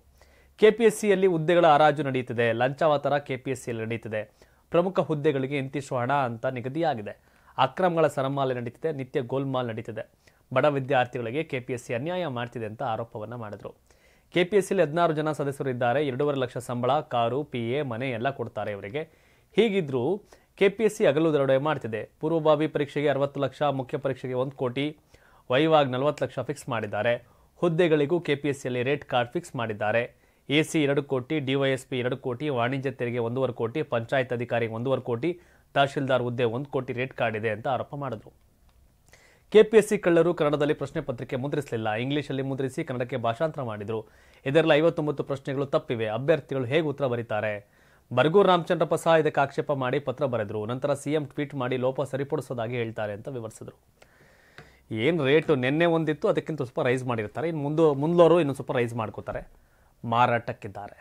ಕೆಪಿಎಸ್ಸಿಯಲ್ಲಿ ಹುದ್ದೆಗಳ ಹರಾಜು ನಡೆಯುತ್ತಿದೆ, ಲಂಚಾವತಾರ ಕೆಪಿಎಸ್ಸಿಯಲ್ಲಿ ನಡೆಯುತ್ತಿದೆ, ಪ್ರಮುಖ ಹುದ್ದೆಗಳಿಗೆ ಇಂತಿಷ್ಟು ಹಣ ಅಂತ ನಿಗದಿಯಾಗಿದೆ, ಅಕ್ರಮಗಳ ಸರಮಾಲೆ ನಡೀತಿದೆ, ನಿತ್ಯ ಗೋಲ್ಮಾಲ್ ನಡೀತಿದೆ, ಬಡ ವಿದ್ಯಾರ್ಥಿಗಳಿಗೆ ಕೆಪಿಎಸ್ಸಿ ಅನ್ಯಾಯ ಮಾಡ್ತಿದೆ ಅಂತ ಆರೋಪವನ್ನ ಮಾಡಿದ್ರು. ಕೆಪಿಎಸ್ಸಿಯಲ್ಲಿ 16 ಜನ ಸದಸ್ಯರು ಇದ್ದಾರೆ, 2.5 ಲಕ್ಷ ಸಂಬಳ, ಕಾರು, ಪಿಎ, ಮನೆ ಎಲ್ಲ ಕೊಡ್ತಾರೆ ಇವರಿಗೆ. ಹೀಗಿದ್ರೂ ಕೆಪಿಎಸ್ಸಿ ಹಗಲು ದರೋಡೆ ಮಾಡ್ತಿದೆ. ಪೂರ್ವಭಾವಿ ಪರೀಕ್ಷೆಗೆ 60 ಲಕ್ಷ, ಮುಖ್ಯ ಪರೀಕ್ಷೆಗೆ 1 ಕೋಟಿ, ವೈವಾಗ್ 40 ಲಕ್ಷ ಫಿಕ್ಸ್ ಮಾಡಿದ್ದಾರೆ. ಹುದ್ದೆಗಳಿಗೂ ಕೆಪಿಎಸ್ಸಿಯಲ್ಲಿ ರೇಟ್ ಕಾರ್ಡ್ ಫಿಕ್ಸ್ ಮಾಡಿದ್ದಾರೆ. ಎಸಿ 2 ಕೋಟಿ, ಡಿವೈಎಸ್ಪಿ 2 ಕೋಟಿ, ವಾಣಿಜ್ಯ ತೆರಿಗೆ 1.5 ಕೋಟಿ, ಪಂಚಾಯತ್ ಅಧಿಕಾರಿಗೆ 1.5 ಕೋಟಿ, ತಹಶೀಲ್ದಾರ್ ಹುದ್ದೆ 1 ಕೋಟಿ ರೇಟ್ ಕಾರ್ಡ್ ಇದೆ ಅಂತ ಆರೋಪ ಮಾಡಿದ್ರು. ಕೆಪಿಎಸ್ಸಿ ಕಳ್ಳರು ಕನ್ನಡದಲ್ಲಿ ಪ್ರಶ್ನೆ ಪತ್ರಿಕೆ ಮುದ್ರಿಸಲಿಲ್ಲ, ಇಂಗ್ಲಿಷಲ್ಲಿ ಮುದ್ರಿಸಿ ಕನ್ನಡಕ್ಕೆ ಭಾಷಾಂತರ ಮಾಡಿದ್ರು. ಇದರಲ್ಲಿ 59 ಪ್ರಶ್ನೆಗಳು ತಪ್ಪಿವೆ. ಅಭ್ಯರ್ಥಿಗಳು ಹೇಗೆ ಉತ್ತರ ಬರೀತಾರೆ? ಬರಗೂರು ರಾಮಚಂದ್ರಪ್ಪ ಸಹ ಇದಕ್ಕೆ ಆಕ್ಷೇಪ ಮಾಡಿ ಪತ್ರ ಬರೆದ್ರು. ನಂತರ ಸಿಎಂ ಟ್ವೀಟ್ ಮಾಡಿ ಲೋಪ ಸರಿಪಡಿಸೋದಾಗಿ ಹೇಳ್ತಾರೆ ಅಂತ ವಿವರಿಸಿದ್ರು. ಏನು ರೇಟು ನಿನ್ನೆ ಒಂದಿತ್ತು, ಅದಕ್ಕಿಂತ ಸ್ವಲ್ಪ ರೈಸ್ ಮಾಡಿರ್ತಾರೆ. ಇನ್ನು ಮುಂದೋರು ಇನ್ನು ಸ್ವಲ್ಪ ರೈಸ್ ಮಾಡ್ಕೋತಾರೆ. ಮಾರಾಟಕ್ಕಿದ್ದಾರೆ.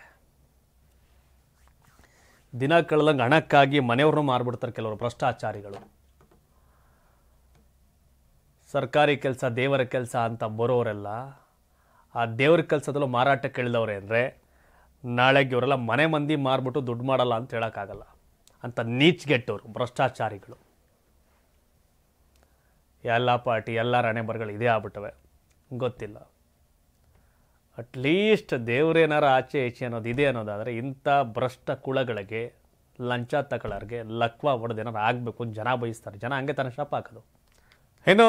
ದಿನ ಕಳೆದಂಗೆ ಹಣಕ್ಕಾಗಿ ಮನೆಯವ್ರನ್ನೂ ಮಾರ್ಬಿಡ್ತಾರೆ ಕೆಲವರು ಭ್ರಷ್ಟಾಚಾರಿಗಳು. ಸರ್ಕಾರಿ ಕೆಲಸ ದೇವರ ಕೆಲಸ ಅಂತ ಬರೋರೆಲ್ಲ ಆ ದೇವ್ರ ಕೆಲಸದಲ್ಲೂ ಮಾರಾಟಕ್ಕೆ ಇಳಿದವ್ರೆ ಅಂದರೆ ನಾಳೆಗೆ ಇವರೆಲ್ಲ ಮನೆ ಮಂದಿ ಮಾರ್ಬಿಟ್ಟು ದುಡ್ಡು ಮಾಡಲ್ಲ ಅಂತ ಹೇಳೋಕ್ಕಾಗಲ್ಲ. ಅಂತ ನೀಚ್ಗೆಟ್ಟವರು ಭ್ರಷ್ಟಾಚಾರಿಗಳು. ಎಲ್ಲ ಪಾರ್ಟಿ ಎಲ್ಲ ರಣೆಬರ್ಗಳು ಇದೇ ಆಗ್ಬಿಟ್ಟವೆ, ಗೊತ್ತಿಲ್ಲ. ಅಟ್ಲೀಸ್ಟ್ ದೇವ್ರೇನಾರ ಆಚೆ ಈಚೆ ಅನ್ನೋದು ಇದೆ ಅನ್ನೋದಾದರೆ ಇಂಥ ಭ್ರಷ್ಟ ಕುಳಗಳಿಗೆ, ಲಂಚ ತಗೊಳ್ಳೋರಿಗೆ ಲಕ್ವ ಹೊಡೆದೇನಾರು ಆಗಬೇಕು ಅಂತ ಜನ ಬಯಸ್ತಾರೆ. ಜನ ಹಂಗೆ ತಾನೇ ಶಾಪ ಹಾಕೋದು. ಏನೋ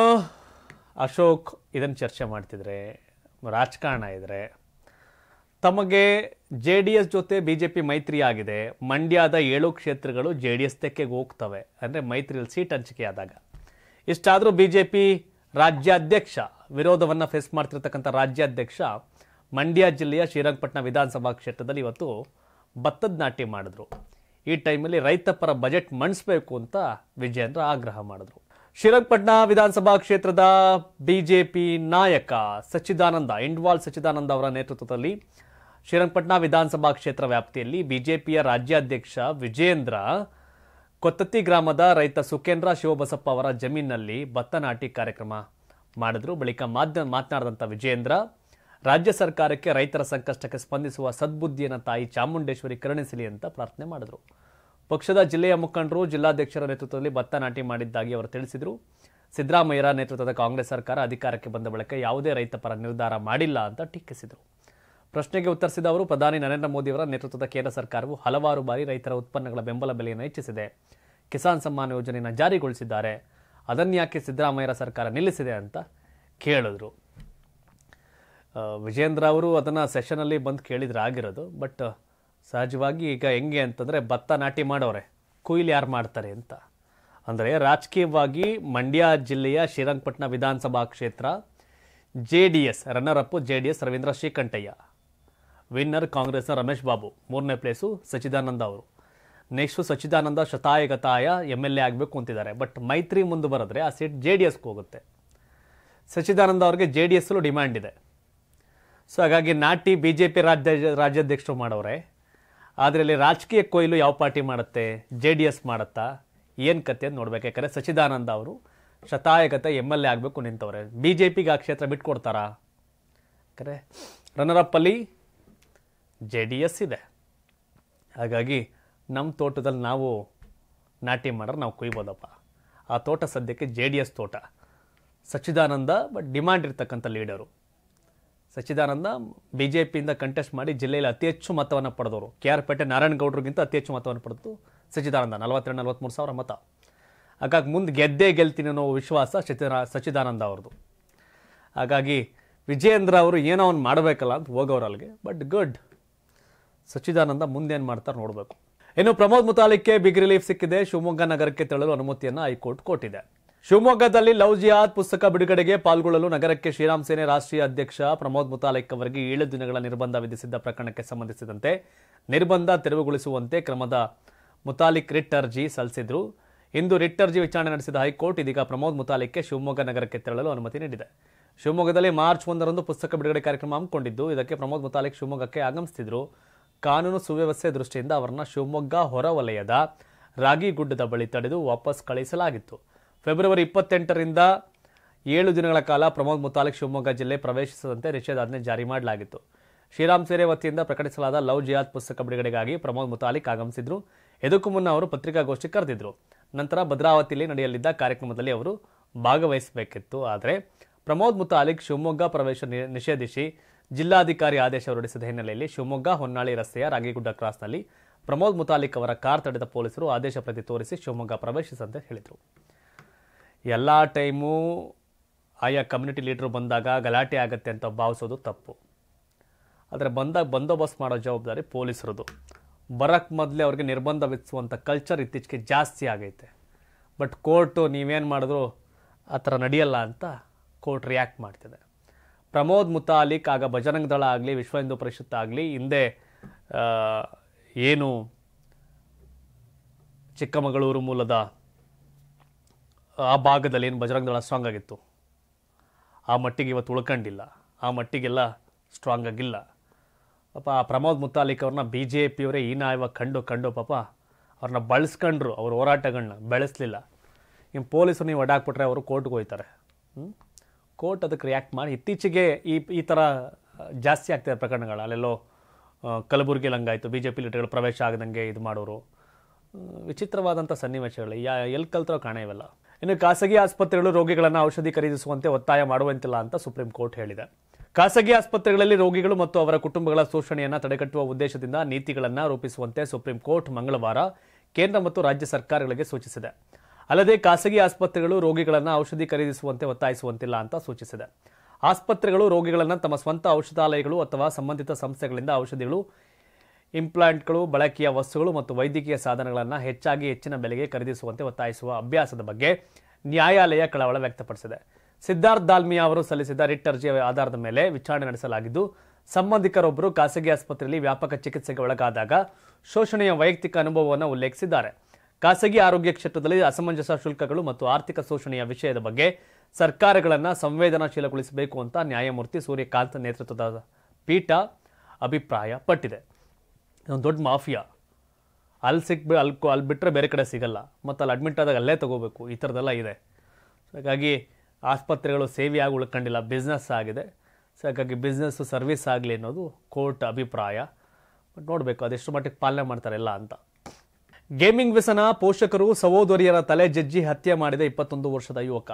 ಅಶೋಕ್ ಇದನ್ನು ಚರ್ಚೆ ಮಾಡ್ತಿದ್ರೆ, ರಾಜಕಾರಣ ಇದ್ರೆ, ತಮಗೆ JDS ಜೊತೆ BJP ಮೈತ್ರಿ ಆಗಿದೆ. ಮಂಡ್ಯದ 7 ಕ್ಷೇತ್ರಗಳು JDS ತೆಕ್ಕೆಗೆ ಹೋಗ್ತವೆ, ಅಂದರೆ ಮೈತ್ರಿಯಲ್ಲಿ ಸೀಟ್ ಹಂಚಿಕೆ ಆದಾಗ. ಇಷ್ಟಾದರೂ BJP ರಾಜ್ಯಾಧ್ಯಕ್ಷ ವಿರೋಧವನ್ನು ಫೇಸ್ ಮಾಡ್ತಿರ್ತಕ್ಕಂಥ ರಾಜ್ಯಾಧ್ಯಕ್ಷ ಮಂಡ್ಯ ಜಿಲ್ಲೆಯ ಶ್ರೀರಂಗಪಟ್ಟಣ ವಿಧಾನಸಭಾ ಕ್ಷೇತ್ರದಲ್ಲಿ ಇವತ್ತು ಭತ್ತದ ನಾಟಿ ಮಾಡಿದ್ರು. ಈ ಟೈಮಲ್ಲಿ ರೈತ ಪರ ಬಜೆಟ್ ಮಂಡಿಸಬೇಕು ಅಂತ ವಿಜಯೇಂದ್ರ ಆಗ್ರಹ ಮಾಡಿದ್ರು. ಶ್ರೀರಂಗಪಟ್ಟಣ ವಿಧಾನಸಭಾ ಕ್ಷೇತ್ರದ BJP ನಾಯಕ ಸಚ್ಚಿದಾನಂದ, ಇಂಡ್ವಾಲ್ ಸಚ್ಚಿದಾನಂದ ಅವರ ನೇತೃತ್ವದಲ್ಲಿ ಶ್ರೀರಂಗಪಟ್ಟಣ ವಿಧಾನಸಭಾ ಕ್ಷೇತ್ರ ವ್ಯಾಪ್ತಿಯಲ್ಲಿ ಬಿಜೆಪಿಯ ರಾಜ್ಯಾಧ್ಯಕ್ಷ ವಿಜಯೇಂದ್ರ ಕೊತ್ತತ್ತಿ ಗ್ರಾಮದ ರೈತ ಸುಕೇಂದ್ರ ಶಿವಬಸಪ್ಪ ಅವರ ಜಮೀನಿನಲ್ಲಿ ಭತ್ತ ನಾಟಿ ಕಾರ್ಯಕ್ರಮ ಮಾಡಿದ್ರು. ಬಳಿಕ ಮಾತನಾಡಿದಂಥ ವಿಜಯೇಂದ್ರ ರಾಜ್ಯ ಸರ್ಕಾರಕ್ಕೆ ರೈತರ ಸಂಕಷ್ಟಕ್ಕೆ ಸ್ಪಂದಿಸುವ ಸದ್ಬುದ್ಧಿಯನ್ನು ತಾಯಿ ಚಾಮುಂಡೇಶ್ವರಿ ಕರುಣಿಸಲಿ ಅಂತ ಪ್ರಾರ್ಥನೆ ಮಾಡಿದ್ರು. ಪಕ್ಷದ ಜಿಲ್ಲೆಯ ಮುಖಂಡರು, ಜಿಲ್ಲಾಧ್ಯಕ್ಷರ ನೇತೃತ್ವದಲ್ಲಿ ಭತ್ತ ನಾಟಿ ಮಾಡಿದ್ದಾಗಿ ಅವರು ತಿಳಿಸಿದರು. ಸಿದ್ದರಾಮಯ್ಯರ ನೇತೃತ್ವದ ಕಾಂಗ್ರೆಸ್ ಸರ್ಕಾರ ಅಧಿಕಾರಕ್ಕೆ ಬಂದ ಬಳಿಕ ಯಾವುದೇ ರೈತ ಪರ ನಿರ್ಧಾರ ಮಾಡಿಲ್ಲ ಅಂತ ಟೀಕಿಸಿದರು. ಪ್ರಶ್ನೆಗೆ ಉತ್ತರಿಸಿದ ಅವರು, ಪ್ರಧಾನಿ ನರೇಂದ್ರ ಮೋದಿ ಅವರ ನೇತೃತ್ವದ ಕೇಂದ್ರ ಸರ್ಕಾರವು ಹಲವಾರು ಬಾರಿ ರೈತರ ಉತ್ಪನ್ನಗಳ ಬೆಂಬಲ ಬೆಲೆಯನ್ನು ಹೆಚ್ಚಿಸಿದೆ, ಕಿಸಾನ್ ಸಮ್ಮಾನ್ ಯೋಜನೆಯನ್ನು ಜಾರಿಗೊಳಿಸಿದ್ದಾರೆ, ಅದನ್ಯಾಕೆ ಸಿದ್ದರಾಮಯ್ಯರ ಸರ್ಕಾರ ನಿಲ್ಲಿಸಿದೆ ಅಂತ ಕೇಳಿದ್ರು. ವಿಜೇಂದ್ರ ಅವರು ಅದನ್ನು ಸೆಷನಲ್ಲಿ ಬಂದು ಕೇಳಿದ್ರೆ ಆಗಿರೋದು. ಬಟ್ ಸಹಜವಾಗಿ ಈಗ ಹೆಂಗೆ ಅಂತಂದರೆ, ಭತ್ತ ನಾಟಿ ಮಾಡೋರೆ, ಕೊಯ್ಲು ಯಾರು ಮಾಡ್ತಾರೆ ಅಂತ. ಅಂದರೆ ರಾಜಕೀಯವಾಗಿ ಮಂಡ್ಯ ಜಿಲ್ಲೆಯ ಶ್ರೀರಂಗಪಟ್ಟಣ ವಿಧಾನಸಭಾ ಕ್ಷೇತ್ರ JDS runner up JDS Ravindra Srikantaiah, winner ಕಾಂಗ್ರೆಸ್ನ ರಮೇಶ್ ಬಾಬು, 3ನೇ ಪ್ಲೇಸು ಸಚ್ಚಿದಾನಂದ ಅವರು. ನೆಕ್ಸ್ಟು ಸಚ್ಚಿದಾನಂದ ಶತಾಯಗತಾಯ MLA ಆಗಬೇಕು ಅಂತಿದ್ದಾರೆ. ಬಟ್ ಮೈತ್ರಿ ಮುಂದೆ ಬರೆದ್ರೆ ಆ ಸೀಟ್ JDSಗೆ ಹೋಗುತ್ತೆ. ಸಚ್ಚಿದಾನಂದ ಅವ್ರಿಗೆ JDSಲ್ಲೂ ಡಿಮ್ಯಾಂಡ್ ಇದೆ. ಸೊ ಹಾಗಾಗಿ ನಾಟಿ BJP ರಾಜ್ಯಾಧ್ಯಕ್ಷರು ಮಾಡೋರೆ. ಆದರೆ ಇಲ್ಲಿ ರಾಜಕೀಯ ಕೊಯ್ಲು ಯಾವ ಪಾರ್ಟಿ ಮಾಡುತ್ತೆ? JDS ಮಾಡುತ್ತಾ? ಏನು ಕತೆ ಅಂತ ನೋಡ್ಬೇಕು. ಯಾಕಂದರೆ ಸಚ್ಚಿದಾನಂದ ಅವರು ಶತಾಯಗತ MLA ಆಗಬೇಕು ನಿಂತವ್ರೆ. BJPಗೆ ಆ ಕ್ಷೇತ್ರ ಬಿಟ್ಕೊಡ್ತಾರಾ? ಯಾಕಂದರೆ ರನ್ನರ್ ಅಲ್ಲಿ JDS ಇದೆ. ಹಾಗಾಗಿ ನಮ್ಮ ತೋಟದಲ್ಲಿ ನಾವು ನಾಟಿ ಮಾಡ್ರೆ ನಾವು ಕೊಯ್ಬೋದಪ್ಪ. ಆ ತೋಟ ಸದ್ಯಕ್ಕೆ JDS ತೋಟ. ಸಚ್ಚಿದಾನಂದ ಬಟ್ ಡಿಮ್ಯಾಂಡ್ ಇರ್ತಕ್ಕಂಥ ಲೀಡರು. ಸಚ್ಚಿದಾನಂದ ಬಿಜೆಪಿಯಿಂದ ಕಂಟೆಸ್ಟ್ ಮಾಡಿ ಜಿಲ್ಲೆಯಲ್ಲಿ ಅತಿ ಹೆಚ್ಚು ಮತವನ್ನು ಪಡೆದವರು. KR ಪೇಟೆ ನಾರಾಯಣಗೌಡರಿಗಿಂತ ಅತಿ ಹೆಚ್ಚು ಮತವನ್ನು ಪಡೆದು ಸಚ್ಚಿದಾನಂದ 42-43 ಸಾವಿರ ಮತ. ಹಾಗಾಗಿ ಮುಂದೆ ಗೆದ್ದೇ ಗೆಲ್ತೀನಿ ಅನ್ನೋ ವಿಶ್ವಾಸ ಸಚ್ಚಿದಾನಂದ ಅವ್ರದ್ದು. ಹಾಗಾಗಿ ವಿಜಯೇಂದ್ರ ಅವರು ಏನೋ ಅವ್ನು ಮಾಡಬೇಕಲ್ಲ ಅಂತ ಹೋಗೋರು ಅಲ್ಲಿಗೆ. ಬಟ್ ಗುಡ್, ಸಚ್ಚಿದಾನಂದ ಮುಂದೇನು ಮಾಡ್ತಾರೆ ನೋಡಬೇಕು. ಇನ್ನು ಪ್ರಮೋದ್ ಮುತಾಲಿಕ್ಗೆ ಬಿಗ್ ರಿಲೀಫ್ ಸಿಕ್ಕಿದೆ. ಶಿವಮೊಗ್ಗ ನಗರಕ್ಕೆ ತೆರಳಲು ಅನುಮತಿಯನ್ನು ಹೈಕೋರ್ಟ್ ಕೊಟ್ಟಿದೆ. ಶಿವಮೊಗ್ಗದಲ್ಲಿ ಲವ್ ಜಿಹಾದ್ ಪುಸ್ತಕ ಬಿಡುಗಡೆಗೆ ಪಾಲ್ಗೊಳ್ಳಲು ನಗರಕ್ಕೆ ಶ್ರೀರಾಮ್ ಸೇನೆ ರಾಷ್ಟ್ರೀಯ ಅಧ್ಯಕ್ಷ ಪ್ರಮೋದ್ ಮುತಾಲಿಕ್ ಅವರಿಗೆ 7 ದಿನಗಳ ನಿರ್ಬಂಧ ವಿಧಿಸಿದ್ದ ಪ್ರಕರಣಕ್ಕೆ ಸಂಬಂಧಿಸಿದಂತೆ ನಿರ್ಬಂಧ ತೆರವುಗೊಳಿಸುವಂತೆ ಕ್ರಮದ ಮುತಾಲಿಕ್ ರಿಟ್ ಅರ್ಜಿ ಸಲ್ಲಿಸಿದ್ರು. ಇಂದು ರಿಟ್ ಅರ್ಜಿ ವಿಚಾರಣೆ ನಡೆಸಿದ ಹೈಕೋರ್ಟ್ ಇದೀಗ ಪ್ರಮೋದ್ ಮುತಾಲಿಕ್ಗೆ ಶಿವಮೊಗ್ಗ ನಗರಕ್ಕೆ ತೆರಳಲು ಅನುಮತಿ ನೀಡಿದೆ. ಶಿವಮೊಗ್ಗದಲ್ಲಿ ಮಾರ್ಚ್ 1ರಂದು ಪುಸ್ತಕ ಬಿಡುಗಡೆ ಕಾರ್ಯಕ್ರಮ ಹಮ್ಮಿಕೊಂಡಿದ್ದು, ಇದಕ್ಕೆ ಪ್ರಮೋದ್ ಮುತಾಲಿಕ್ ಶಿವಮೊಗ್ಗಕ್ಕೆ ಆಗಮಿಸುತ್ತಿದ್ದರು. ಕಾನೂನು ಸುವ್ಯವಸ್ಥೆ ದೃಷ್ಟಿಯಿಂದ ಅವರನ್ನು ಶಿವಮೊಗ್ಗ ಹೊರವಲಯದ ರಾಗಿಗುಡ್ಡದ ಬಳಿ ತಡೆದು ವಾಪಸ್ ಕಳುಹಿಸಲಾಗಿತ್ತು. ಫೆಬ್ರವರಿ 28ರಿಂದ 7 ದಿನಗಳ ಕಾಲ ಪ್ರಮೋದ್ ಮುತಾಲಿಕ್ ಶಿವಮೊಗ್ಗ ಜಿಲ್ಲೆ ಪ್ರವೇಶಿಸದಂತೆ ನಿಷೇಧಾಜ್ಞೆ ಜಾರಿ ಮಾಡಲಾಗಿತ್ತು. ಶ್ರೀರಾಮ್ ಸೇನೆ ವತಿಯಿಂದ ಪ್ರಕಟಿಸಲಾದ ಲವ್ ಜಿಹಾದ್ ಪುಸ್ತಕ ಬಿಡುಗಡೆಗಾಗಿ ಪ್ರಮೋದ್ ಮುತಾಲಿಕ್ ಆಗಮಿಸಿದ್ರು. ಇದಕ್ಕೂ ಮುನ್ನ ಅವರು ಪತ್ರಿಕಾಗೋಷ್ಠಿ ಕರೆದಿದ್ರು. ನಂತರ ಭದ್ರಾವತಿಯಲ್ಲಿ ನಡೆಯಲಿದ್ದ ಕಾರ್ಯಕ್ರಮದಲ್ಲಿ ಅವರು ಭಾಗವಹಿಸಬೇಕಿತ್ತು. ಆದರೆ ಪ್ರಮೋದ್ ಮುತಾಲಿಕ್ ಶಿವಮೊಗ್ಗ ಪ್ರವೇಶ ನಿಷೇಧಿಸಿ ಜಿಲ್ಲಾಧಿಕಾರಿ ಆದೇಶ ಹೊರಡಿಸಿದ ಹಿನ್ನೆಲೆಯಲ್ಲಿ ಶಿವಮೊಗ್ಗ ಹೊನ್ನಾಳಿ ರಸ್ತೆಯ ರಾಗಿಗುಡ್ಡ ಕ್ರಾಸ್ನಲ್ಲಿ ಪ್ರಮೋದ್ ಮುತಾಲಿಕ್ ಅವರ ಕಾರ್ ತಡೆದ ಪೊಲೀಸರು ಆದೇಶ ಪ್ರತಿ ತೋರಿಸಿ ಶಿವಮೊಗ್ಗ ಪ್ರವೇಶಿಸಂತೆ ಹೇಳಿದರು. ಎಲ್ಲ ಟೈಮು ಆಯಾ ಕಮ್ಯುನಿಟಿ ಲೀಡರ್ ಬಂದಾಗ ಗಲಾಟೆ ಆಗುತ್ತೆ ಅಂತ ಭಾವಿಸೋದು ತಪ್ಪು. ಆದರೆ ಬಂದಾಗ ಬಂದೋಬಸ್ತ್ ಮಾಡೋ ಜವಾಬ್ದಾರಿ ಪೊಲೀಸರದು. ಬರಕ್ಕೆ ಮೊದಲೇ ಅವ್ರಿಗೆ ನಿರ್ಬಂಧ ವಿಧಿಸುವಂಥ ಕಲ್ಚರ್ ಇತ್ತೀಚೆಗೆ ಜಾಸ್ತಿ ಆಗೈತೆ. ಬಟ್ ಕೋರ್ಟು ನೀವೇನು ಮಾಡಿದ್ರು ಆ ಥರ ನಡೆಯಲ್ಲ ಅಂತ ಕೋರ್ಟ್ ರಿಯಾಕ್ಟ್ ಮಾಡ್ತಿದೆ. ಪ್ರಮೋದ್ ಮುತಾಲಿಕ್ ಆಗ ಬಜರಂಗ ದಳ ಆಗಲಿ ವಿಶ್ವ ಹಿಂದೂ ಪರಿಷತ್ ಆಗಲಿ ಹಿಂದೆ ಏನು ಚಿಕ್ಕಮಗಳೂರು ಮೂಲದ ಆ ಭಾಗದಲ್ಲಿ ಏನು ಬಜರಂಗ ದಳ ಸ್ಟ್ರಾಂಗ್ ಆಗಿತ್ತು, ಆ ಮಟ್ಟಿಗೆ ಇವತ್ತು ಉಳ್ಕೊಂಡಿಲ್ಲ, ಆ ಮಟ್ಟಿಗೆಲ್ಲ ಸ್ಟ್ರಾಂಗ್ ಆಗಿಲ್ಲ. ಪಾಪ ಪ್ರಮೋದ್ ಮುತಾಲಿಕ್ ಅವ್ರನ್ನ BJPಯವರೇ ಹೀನಾಯವಾಗಿ ಕಂಡು ಪಾಪ ಅವ್ರನ್ನ ಬಳಸ್ಕೊಂಡ್ರು. ಅವ್ರ ಹೋರಾಟಗಳನ್ನ ಬೆಳೆಸಲಿಲ್ಲ. ಇನ್ನು ಪೊಲೀಸರು ನೀವು ಅಡ್ಡಾಕ್ಬಿಟ್ರೆ ಅವರು ಕೋರ್ಟ್ಗೆ ಹೋಗ್ತಾರೆ. ಕೋರ್ಟ್ ಅದಕ್ಕೆ ರಿಯಾಕ್ಟ್ ಮಾಡಿ ಇತ್ತೀಚೆಗೆ ಈ ಥರ ಜಾಸ್ತಿ ಆಗ್ತಿದೆ ಪ್ರಕರಣಗಳು. ಅಲ್ಲೆಲ್ಲೋ ಕಲಬುರಗಿಯಲ್ಲಿ ಹಂಗಾಯಿತು, BJP ಲೀಡರ್ಗಳು ಪ್ರವೇಶ ಆಗದಂಗೆ ಇದು ಮಾಡೋರು. ವಿಚಿತ್ರವಾದಂಥ ಸನ್ನಿವೇಶಗಳು ಎಲ್ಲಿ ಕಲ್ತರೋ ಕಾಣೆ ಇವೆಲ್ಲ. ಇನ್ನು ಖಾಸಗಿ ಆಸ್ಪತ್ರೆಗಳು ರೋಗಿಗಳನ್ನು ಔಷಧಿ ಖರೀದಿಸುವಂತೆ ಒತ್ತಾಯ ಮಾಡುವಂತಿಲ್ಲ ಅಂತ ಸುಪ್ರೀಂ ಕೋರ್ಟ್ ಹೇಳಿದೆ. ಖಾಸಗಿ ಆಸ್ಪತ್ರೆಗಳಲ್ಲಿ ರೋಗಿಗಳು ಮತ್ತು ಅವರ ಕುಟುಂಬಗಳ ಶೋಷಣೆಯನ್ನು ತಡೆಗಟ್ಟುವ ಉದ್ದೇಶದಿಂದ ನೀತಿಗಳನ್ನು ರೂಪಿಸುವಂತೆ ಸುಪ್ರೀಂ ಕೋರ್ಟ್ ಮಂಗಳವಾರ ಕೇಂದ್ರ ಮತ್ತು ರಾಜ್ಯ ಸರ್ಕಾರಗಳಿಗೆ ಸೂಚಿಸಿದೆ. ಅಲ್ಲದೆ ಖಾಸಗಿ ಆಸ್ಪತ್ರೆಗಳು ರೋಗಿಗಳನ್ನು ಔಷಧಿ ಖರೀದಿಸುವಂತೆ ಒತ್ತಾಯಿಸುವಂತಿಲ್ಲ ಅಂತ ಸೂಚಿಸಿದೆ. ಆಸ್ಪತ್ರೆಗಳು ರೋಗಿಗಳನ್ನು ತಮ್ಮ ಸ್ವಂತ ಔಷಧಾಲಯಗಳು ಅಥವಾ ಸಂಬಂಧಿತ ಸಂಸ್ಥೆಗಳಿಂದ ಔಷಧಿಗಳು, ಇಂಪ್ಲಾಂಟ್ಗಳು, ಬಳಕೆಯ ವಸ್ತುಗಳು ಮತ್ತು ವೈದ್ಯಕೀಯ ಸಾಧನಗಳನ್ನು ಹೆಚ್ಚಿನ ಬೆಲೆಗೆ ಖರೀದಿಸುವಂತೆ ಒತ್ತಾಯಿಸುವ ಅಭ್ಯಾಸದ ಬಗ್ಗೆ ನ್ಯಾಯಾಲಯ ಕಳವಳ ವ್ಯಕ್ತಪಡಿಸಿದೆ. ಸಿದ್ಧಾರ್ಥ್ ದಾಲ್ಮಿಯಾ ಅವರು ಸಲ್ಲಿಸಿದ ರಿಟ್ ಅರ್ಜಿಯ ಆಧಾರದ ಮೇಲೆ ವಿಚಾರಣೆ ನಡೆಸಲಾಗಿದ್ದು, ಸಂಬಂಧಿಕರೊಬ್ಬರು ಖಾಸಗಿ ಆಸ್ಪತ್ರೆಯಲ್ಲಿ ವ್ಯಾಪಕ ಚಿಕಿತ್ಸೆಗೆ ಒಳಗಾದಾಗ ಶೋಷಣೆಯ ವೈಯಕ್ತಿಕ ಅನುಭವವನ್ನು ಉಲ್ಲೇಖಿಸಿದ್ದಾರೆ. ಖಾಸಗಿ ಆರೋಗ್ಯ ಕ್ಷೇತ್ರದಲ್ಲಿ ಅಸಮಂಜಸ ಶುಲ್ಕಗಳು ಮತ್ತು ಆರ್ಥಿಕ ಶೋಷಣೆಯ ವಿಷಯದ ಬಗ್ಗೆ ಸರ್ಕಾರಗಳನ್ನು ಸಂವೇದನಾಶೀಲಗೊಳಿಸಬೇಕು ಅಂತ ನ್ಯಾಯಮೂರ್ತಿ ಸೂರ್ಯಕಾಂತ್ ನೇತೃತ್ವದ ಪೀಠ ಅಭಿಪ್ರಾಯಪಟ್ಟಿದೆ. ಇದೊಂದು ದೊಡ್ಡ ಮಾಫಿಯಾ. ಅಲ್ಲಿ ಬಿಟ್ಟರೆ ಬೇರೆ ಕಡೆ ಸಿಗಲ್ಲ, ಮತ್ತು ಅಲ್ಲಿ ಅಡ್ಮಿಟ್ ಆದಾಗ ಅಲ್ಲೇ ತಗೋಬೇಕು. ಈ ಥರದ್ದೆಲ್ಲ ಇದೆ. ಹಾಗಾಗಿ ಆಸ್ಪತ್ರೆಗಳು ಸೇವೆಯಾಗಿ ಉಳ್ಕೊಂಡಿಲ್ಲ, ಬಿಸ್ನೆಸ್ ಆಗಿದೆ. ಸೊ ಹಾಗಾಗಿ ಬಿಸ್ನೆಸ್ಸು ಸರ್ವಿಸ್ ಆಗಲಿ ಅನ್ನೋದು ಕೋರ್ಟ್ ಅಭಿಪ್ರಾಯ. ಬಟ್ ನೋಡಬೇಕು ಅದೆಷ್ಟು ಮಟ್ಟಿಗೆ ಪಾಲನೆ ಮಾಡ್ತಾರೆಲ್ಲ ಅಂತ. ಗೇಮಿಂಗ್ ವ್ಯಸನ ಪೋಷಕರು ಸಹೋದರಿಯರ ತಲೆ ಜಜ್ಜಿ ಹತ್ಯೆ ಮಾಡಿದ 21 ವರ್ಷದ ಯುವಕ.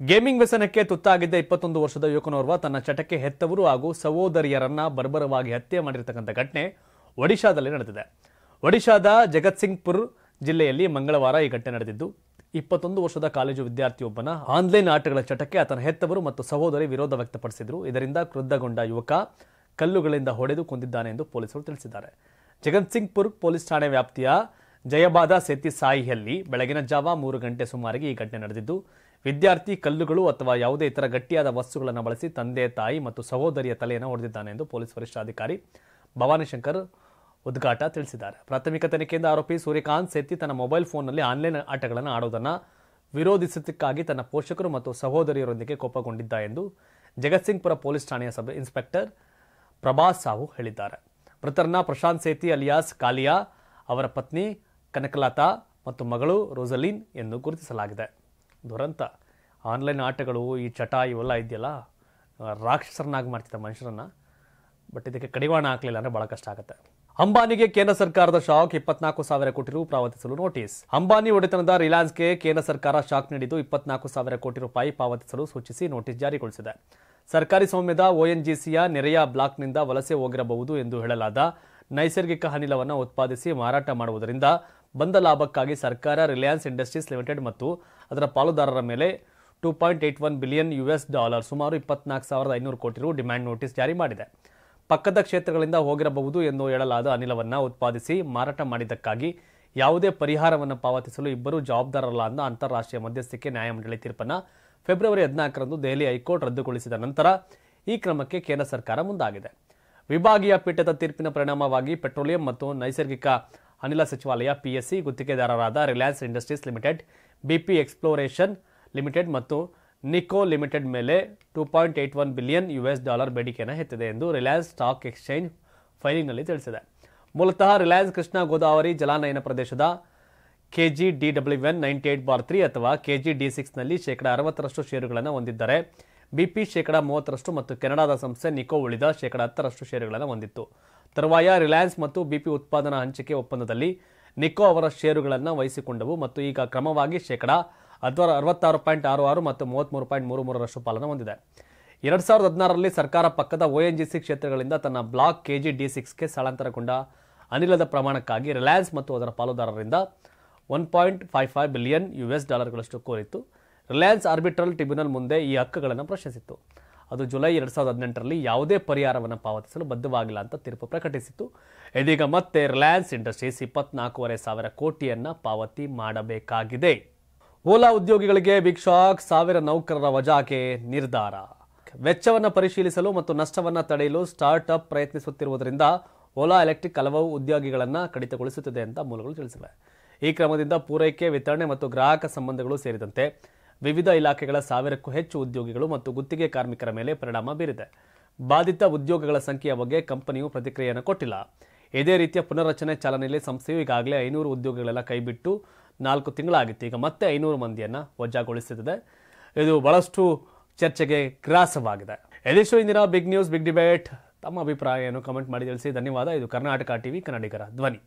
ಗೇಮಿಂಗ್ ವ್ಯಸನಕ್ಕೆ ತುತ್ತಾಗಿದ್ದ 21 ವರ್ಷದ ಯುವಕನೋರ್ವ ತನ್ನ ಚಟಕ್ಕೆ ಹೆತ್ತವರು ಹಾಗೂ ಸಹೋದರಿಯರನ್ನ ಬರ್ಬರವಾಗಿ ಹತ್ಯೆ ಮಾಡಿರ್ತಕ್ಕಂಥ ಘಟನೆ ಒಡಿಶಾದಲ್ಲಿ ನಡೆದಿದೆ. ಒಡಿಶಾದ ಜಗತ್ಸಿಂಗ್ಪುರ್ ಜಿಲ್ಲೆಯಲ್ಲಿ ಮಂಗಳವಾರ ಈ ಘಟನೆ ನಡೆದಿದ್ದು, 21 ವರ್ಷದ ಕಾಲೇಜು ವಿದ್ಯಾರ್ಥಿಯೊಬ್ಬನ ಆನ್ಲೈನ್ ಆಟಗಳ ಚಟಕ್ಕೆ ಆತನ ಹೆತ್ತವರು ಮತ್ತು ಸಹೋದರಿ ವಿರೋಧ ವ್ಯಕ್ತಪಡಿಸಿದ್ರು. ಇದರಿಂದ ಕ್ರುದ್ಧಗೊಂಡ ಯುವಕ ಕಲ್ಲುಗಳಿಂದ ಹೊಡೆದು ಕೊಂದಿದ್ದಾನೆ ಎಂದು ಪೊಲೀಸರು ತಿಳಿಸಿದ್ದಾರೆ. ಜಗತ್ಸಿಂಗ್ಪುರ್ ಪೊಲೀಸ್ ಠಾಣೆ ವ್ಯಾಪ್ತಿಯ ಜಯಬಾದ ಸೇತಿ ಸಾಯಿಯಲ್ಲಿ ಬೆಳಗಿನ ಜಾವ 3 ಗಂಟೆ ಸುಮಾರಿಗೆ ಈ ಘಟನೆ ನಡೆದಿದ್ದು, ವಿದ್ಯಾರ್ಥಿ ಕಲ್ಲುಗಳು ಅಥವಾ ಯಾವುದೇ ಇತರ ಗಟ್ಟಿಯಾದ ವಸ್ತುಗಳನ್ನು ಬಳಸಿ ತಂದೆ, ತಾಯಿ ಮತ್ತು ಸಹೋದರಿಯ ತಲೆಯನ್ನು ಹೊಡೆದಿದ್ದಾನೆ ಎಂದು ಪೊಲೀಸ್ ವರಿಷ್ಠಾಧಿಕಾರಿ ಭವಾನಿಶಂಕರ್ ಉದ್ಘಾಟ ತಿಳಿಸಿದ್ದಾರೆ. ಪ್ರಾಥಮಿಕ ತನಿಖೆಯಿಂದ ಆರೋಪಿ ಸೂರ್ಯಕಾಂತ್ ಸೇತಿ ತನ್ನ ಮೊಬೈಲ್ ಫೋನ್ನಲ್ಲಿ ಆನ್ಲೈನ್ ಆಟಗಳನ್ನು ಆಡೋದನ್ನು ವಿರೋಧಿಸಿದ್ದಕ್ಕಾಗಿ ತನ್ನ ಪೋಷಕರು ಮತ್ತು ಸಹೋದರಿಯರೊಂದಿಗೆ ಕೋಪಗೊಂಡಿದ್ದ ಎಂದು ಜಗತ್ಸಿಂಗ್ಪುರ ಪೊಲೀಸ್ ಠಾಣೆಯ ಸಬ್ ಇನ್ಸ್ಪೆಕ್ಟರ್ ಪ್ರಭಾಸ್ ಸಾಹು ಹೇಳಿದ್ದಾರೆ. ಮೃತರನ್ನ ಪ್ರಶಾಂತ್ ಸೇತಿ ಅಲಿಯಾಸ್ ಕಾಲಿಯಾ, ಅವರ ಪತ್ನಿ ಕನಕಲತಾ ಮತ್ತು ಮಗಳು ರೋಸಲಿನ್ ಎಂದು ಗುರುತಿಸಲಾಗಿದೆ. ದುರಂತ. ಆನ್ಲೈನ್ ಆಟಗಳು, ಈ ಚಟ ಇವೆಲ್ಲ ಇದೆಯಲ್ಲ, ರಾಕ್ಷಸರನ್ನಾಗಿ ಮಾಡ್ತಿದ್ದ ಮನುಷ್ಯರನ್ನ. ಬಟ್ ಇದಕ್ಕೆ ಕಡಿವಾಣ ಹಾಕಲಿಲ್ಲ ಅಂದರೆ ಭಾಳ ಕಷ್ಟ ಆಗುತ್ತೆ. ಅಂಬಾನಿಗೆ ಕೇಂದ್ರ ಸರ್ಕಾರದ ಶಾಕ್, 24,000 ಕೋಟಿ ರು ಪಾವತಿಸಲು ನೋಟಿಸ್. ಅಂಬಾನಿ ಒಡೆತನದ ರಿಲಯನ್ಸ್ಗೆ ಕೇಂದ್ರ ಸರ್ಕಾರ ಶಾಕ್ ನೀಡಿದ್ದು 24,000 ಕೋಟಿ ರೂಪಾಯಿ ಪಾವತಿಸಲು ಸೂಚಿಸಿ ನೋಟಿಸ್ ಜಾರಿಗೊಳಿಸಿದೆ. ಸರ್ಕಾರಿ ಸ್ವಾಮ್ಯದ ONGCಯ ನೆರೆಯ ಬ್ಲಾಕ್ನಿಂದ ವಲಸೆ ಹೋಗಿರಬಹುದು ಎಂದು ಹೇಳಲಾದ ನೈಸರ್ಗಿಕ ಅನಿಲವನ್ನು ಉತ್ಪಾದಿಸಿ ಮಾರಾಟ ಮಾಡುವುದರಿಂದ ಬಂದ ಲಾಭಕ್ಕಾಗಿ ಸರ್ಕಾರ ರಿಲಯನ್ಸ್ ಇಂಡಸ್ಟ್ರೀಸ್ ಲಿಮಿಟೆಡ್ ಮತ್ತು ಅದರ ಪಾಲುದಾರರ ಮೇಲೆ $2.81 ಬಿಲಿಯನ್ ಸುಮಾರು 24,500 ಕೋಟಿ ರು ಡಿಮ್ಯಾಂಡ್ ನೋಟಿಸ್ ಜಾರಿ ಮಾಡಿದೆ. ಪಕ್ಕದ ಕ್ಷೇತ್ರಗಳಿಂದ ಹೋಗಿರಬಹುದು ಎಂದು ಹೇಳಲಾದ ಅನಿಲವನ್ನು ಉತ್ಪಾದಿಸಿ ಮಾರಾಟ ಮಾಡಿದ್ದಕ್ಕಾಗಿ ಯಾವುದೇ ಪರಿಹಾರವನ್ನು ಪಾವತಿಸಲು ಇಬ್ಬರು ಜವಾಬ್ದಾರರಲ್ಲ ಅಂತ ಅಂತಾರಾಷ್ಟ್ರೀಯ ಮಧ್ಯಸ್ಥಿಕೆ ನ್ಯಾಯಮಂಡಳಿ ತೀರ್ಪನ್ನು ಫೆಬ್ರವರಿ 14ರಂದು ದೆಹಲಿ ಹೈಕೋರ್ಟ್ ರದ್ದುಗೊಳಿಸಿದ ನಂತರ ಈ ಕ್ರಮಕ್ಕೆ ಕೇಂದ್ರ ಸರ್ಕಾರ ಮುಂದಾಗಿದೆ. ವಿಭಾಗೀಯ ಪೀಠದ ತೀರ್ಪಿನ ಪರಿಣಾಮವಾಗಿ ಪೆಟ್ರೋಲಿಯಂ ಮತ್ತು ನೈಸರ್ಗಿಕ ಅನಿಲ ಸಚಿವಾಲಯ PSC ಗುತ್ತಿಗೆದಾರರಾದ Reliance industries limited, BP exploration limited ಮತ್ತು ನಿಕೋ ಲಿಮಿಟೆಡ್ ಮೇಲೆ $2.81 ಬಿಲಿಯನ್ ಬೇಡಿಕೆಯನ್ನು ಎತ್ತಿದೆ ಎಂದು ರಿಲಯನ್ಸ್ ಸ್ಟಾಕ್ ಎಕ್ಸ್ಚೇಂಜ್ ಫೈಲಿಂಗ್ನಲ್ಲಿ ತಿಳಿಸಿದೆ. ಮೂಲತಃ ರಿಲಯನ್ಸ್ ಕೃಷ್ಣಾ ಗೋದಾವರಿ ಜಲಾನಯನ ಪ್ರದೇಶದ KGDWN 98/3 ಅಥವಾ KGD6ನಲ್ಲಿ ಶೇಕಡ 60% ಷೇರುಗಳನ್ನು ಹೊಂದಿದ್ದರೆ BP ಶೇಕಡ 30% ಮತ್ತು ಕೆನಡಾದ ಸಂಸ್ಥೆ ನಿಕೋ ಉಳಿದ ಶೇಕಡ 10% ಷೇರುಗಳನ್ನು ಹೊಂದಿತ್ತು. ತರುವಾಯ ರಿಲಯನ್ಸ್ ಮತ್ತು BP ಉತ್ಪಾದನಾ ಹಂಚಿಕೆ ಒಪ್ಪಂದದಲ್ಲಿ ನಿಕೋ ಅವರ ಷೇರುಗಳನ್ನು ವಹಿಸಿಕೊಂಡವು ಮತ್ತು ಈಗ ಕ್ರಮವಾಗಿ ಶೇಕಡ 66.66 ಮತ್ತು 33.33% ಪಾಲನ್ನು ಹೊಂದಿದೆ. 2016ರಲ್ಲಿ ಸರ್ಕಾರ ಪಕ್ಕದ ONGC ಕ್ಷೇತ್ರಗಳಿಂದ ತನ್ನ ಬ್ಲಾಕ್ KGD6ಗೆ ಸ್ಥಳಾಂತರಗೊಂಡ ಅನಿಲದ ಪ್ರಮಾಣಕ್ಕಾಗಿ ರಿಲಯನ್ಸ್ ಮತ್ತು ಅದರ ಪಾಲುದಾರರಿಂದ $1.55 ಬಿಲಿಯನ್ ಕೋರಿತ್ತು. ರಿಲಯನ್ಸ್ ಆರ್ಬಿಟ್ರಲ್ ಟ್ರಿಬ್ಯುನಲ್ ಮುಂದೆ ಈ ಹಕ್ಕುಗಳನ್ನು ಪ್ರಶ್ನಿಸಿತ್ತು. ಅದು ಜುಲೈ 2018ರಲ್ಲಿ ಯಾವುದೇ ಪರಿಹಾರವನ್ನು ಪಾವತಿಸಲು ಬದ್ಧವಾಗಿಲ್ಲ ಅಂತ ತೀರ್ಪು ಪ್ರಕಟಿಸಿತ್ತು. ಇದೀಗ ಮತ್ತೆ ರಿಲಯನ್ಸ್ ಇಂಡಸ್ಟ್ರೀಸ್ 24,500 ಕೋಟಿಯನ್ನು ಪಾವತಿ ಮಾಡಬೇಕಾಗಿದೆ. ಓಲಾ ಉದ್ಯೋಗಿಗಳಿಗೆ ಬಿಗ್ ಶಾಕ್, 1000 ನೌಕರರ ವಜಾಗೆ ನಿರ್ಧಾರ. ವೆಚ್ಚವನ್ನು ಪರಿಶೀಲಿಸಲು ಮತ್ತು ನಷ್ಟವನ್ನು ತಡೆಯಲು ಸ್ಟಾರ್ಟ್ ಅಪ್ ಪ್ರಯತ್ನಿಸುತ್ತಿರುವುದರಿಂದ ಓಲಾ ಎಲೆಕ್ಟ್ರಿಕ್ ಹಲವು ಉದ್ಯೋಗಿಗಳನ್ನು ಕಡಿತಗೊಳಿಸುತ್ತಿದೆ ಅಂತ ಮೂಲಗಳು ತಿಳಿಸಿವೆ. ಈ ಕ್ರಮದಿಂದ ಪೂರೈಕೆ, ವಿತರಣೆ ಮತ್ತು ಗ್ರಾಹಕ ಸಂಬಂಧಗಳು ಸೇರಿದಂತೆ ವಿವಿಧ ಇಲಾಖೆಗಳ 1000ಕ್ಕೂ ಹೆಚ್ಚು ಉದ್ಯೋಗಿಗಳು ಮತ್ತು ಗುತ್ತಿಗೆ ಕಾರ್ಮಿಕರ ಮೇಲೆ ಪರಿಣಾಮ ಬೀರಿದೆ. ಬಾಧಿತ ಉದ್ಯೋಗಗಳ ಸಂಖ್ಯೆಯ ಬಗ್ಗೆ ಕಂಪನಿಯು ಪ್ರತಿಕ್ರಿಯೆಯನ್ನು ಕೊಟ್ಟಿಲ್ಲ. ಇದೇ ರೀತಿಯ ಪುನರ್ರಚನೆ ಚಾಲನೆಯಲ್ಲಿ ಸಂಸ್ಥೆಯು ಈಗಾಗಲೇ 500 ಉದ್ಯೋಗಿಗಳೆಲ್ಲ ಕೈಬಿಟ್ಟು 4 ತಿಂಗಳಾಗಿತ್ತು. ಈಗ ಮತ್ತೆ 500 ಮಂದಿಯನ್ನು ವಜಾಗೊಳಿಸುತ್ತಿದೆ. ಇದು ಬಹಳಷ್ಟು ಚರ್ಚೆಗೆ ಗ್ರಾಸವಾಗಿದೆ. ಎದಿಷ್ಟು ಇಂದಿನ ಬಿಗ್ ನ್ಯೂಸ್, ಬಿಗ್ ಡಿಬೇಟ್. ತಮ್ಮ ಅಭಿಪ್ರಾಯವನ್ನು ಕಮೆಂಟ್ ಮಾಡಿ ತಿಳಿಸಿ. ಧನ್ಯವಾದ. ಇದು ಕರ್ನಾಟಕ ಟಿವಿ, ಕನ್ನಡಿಗರ ಧ್ವನಿ.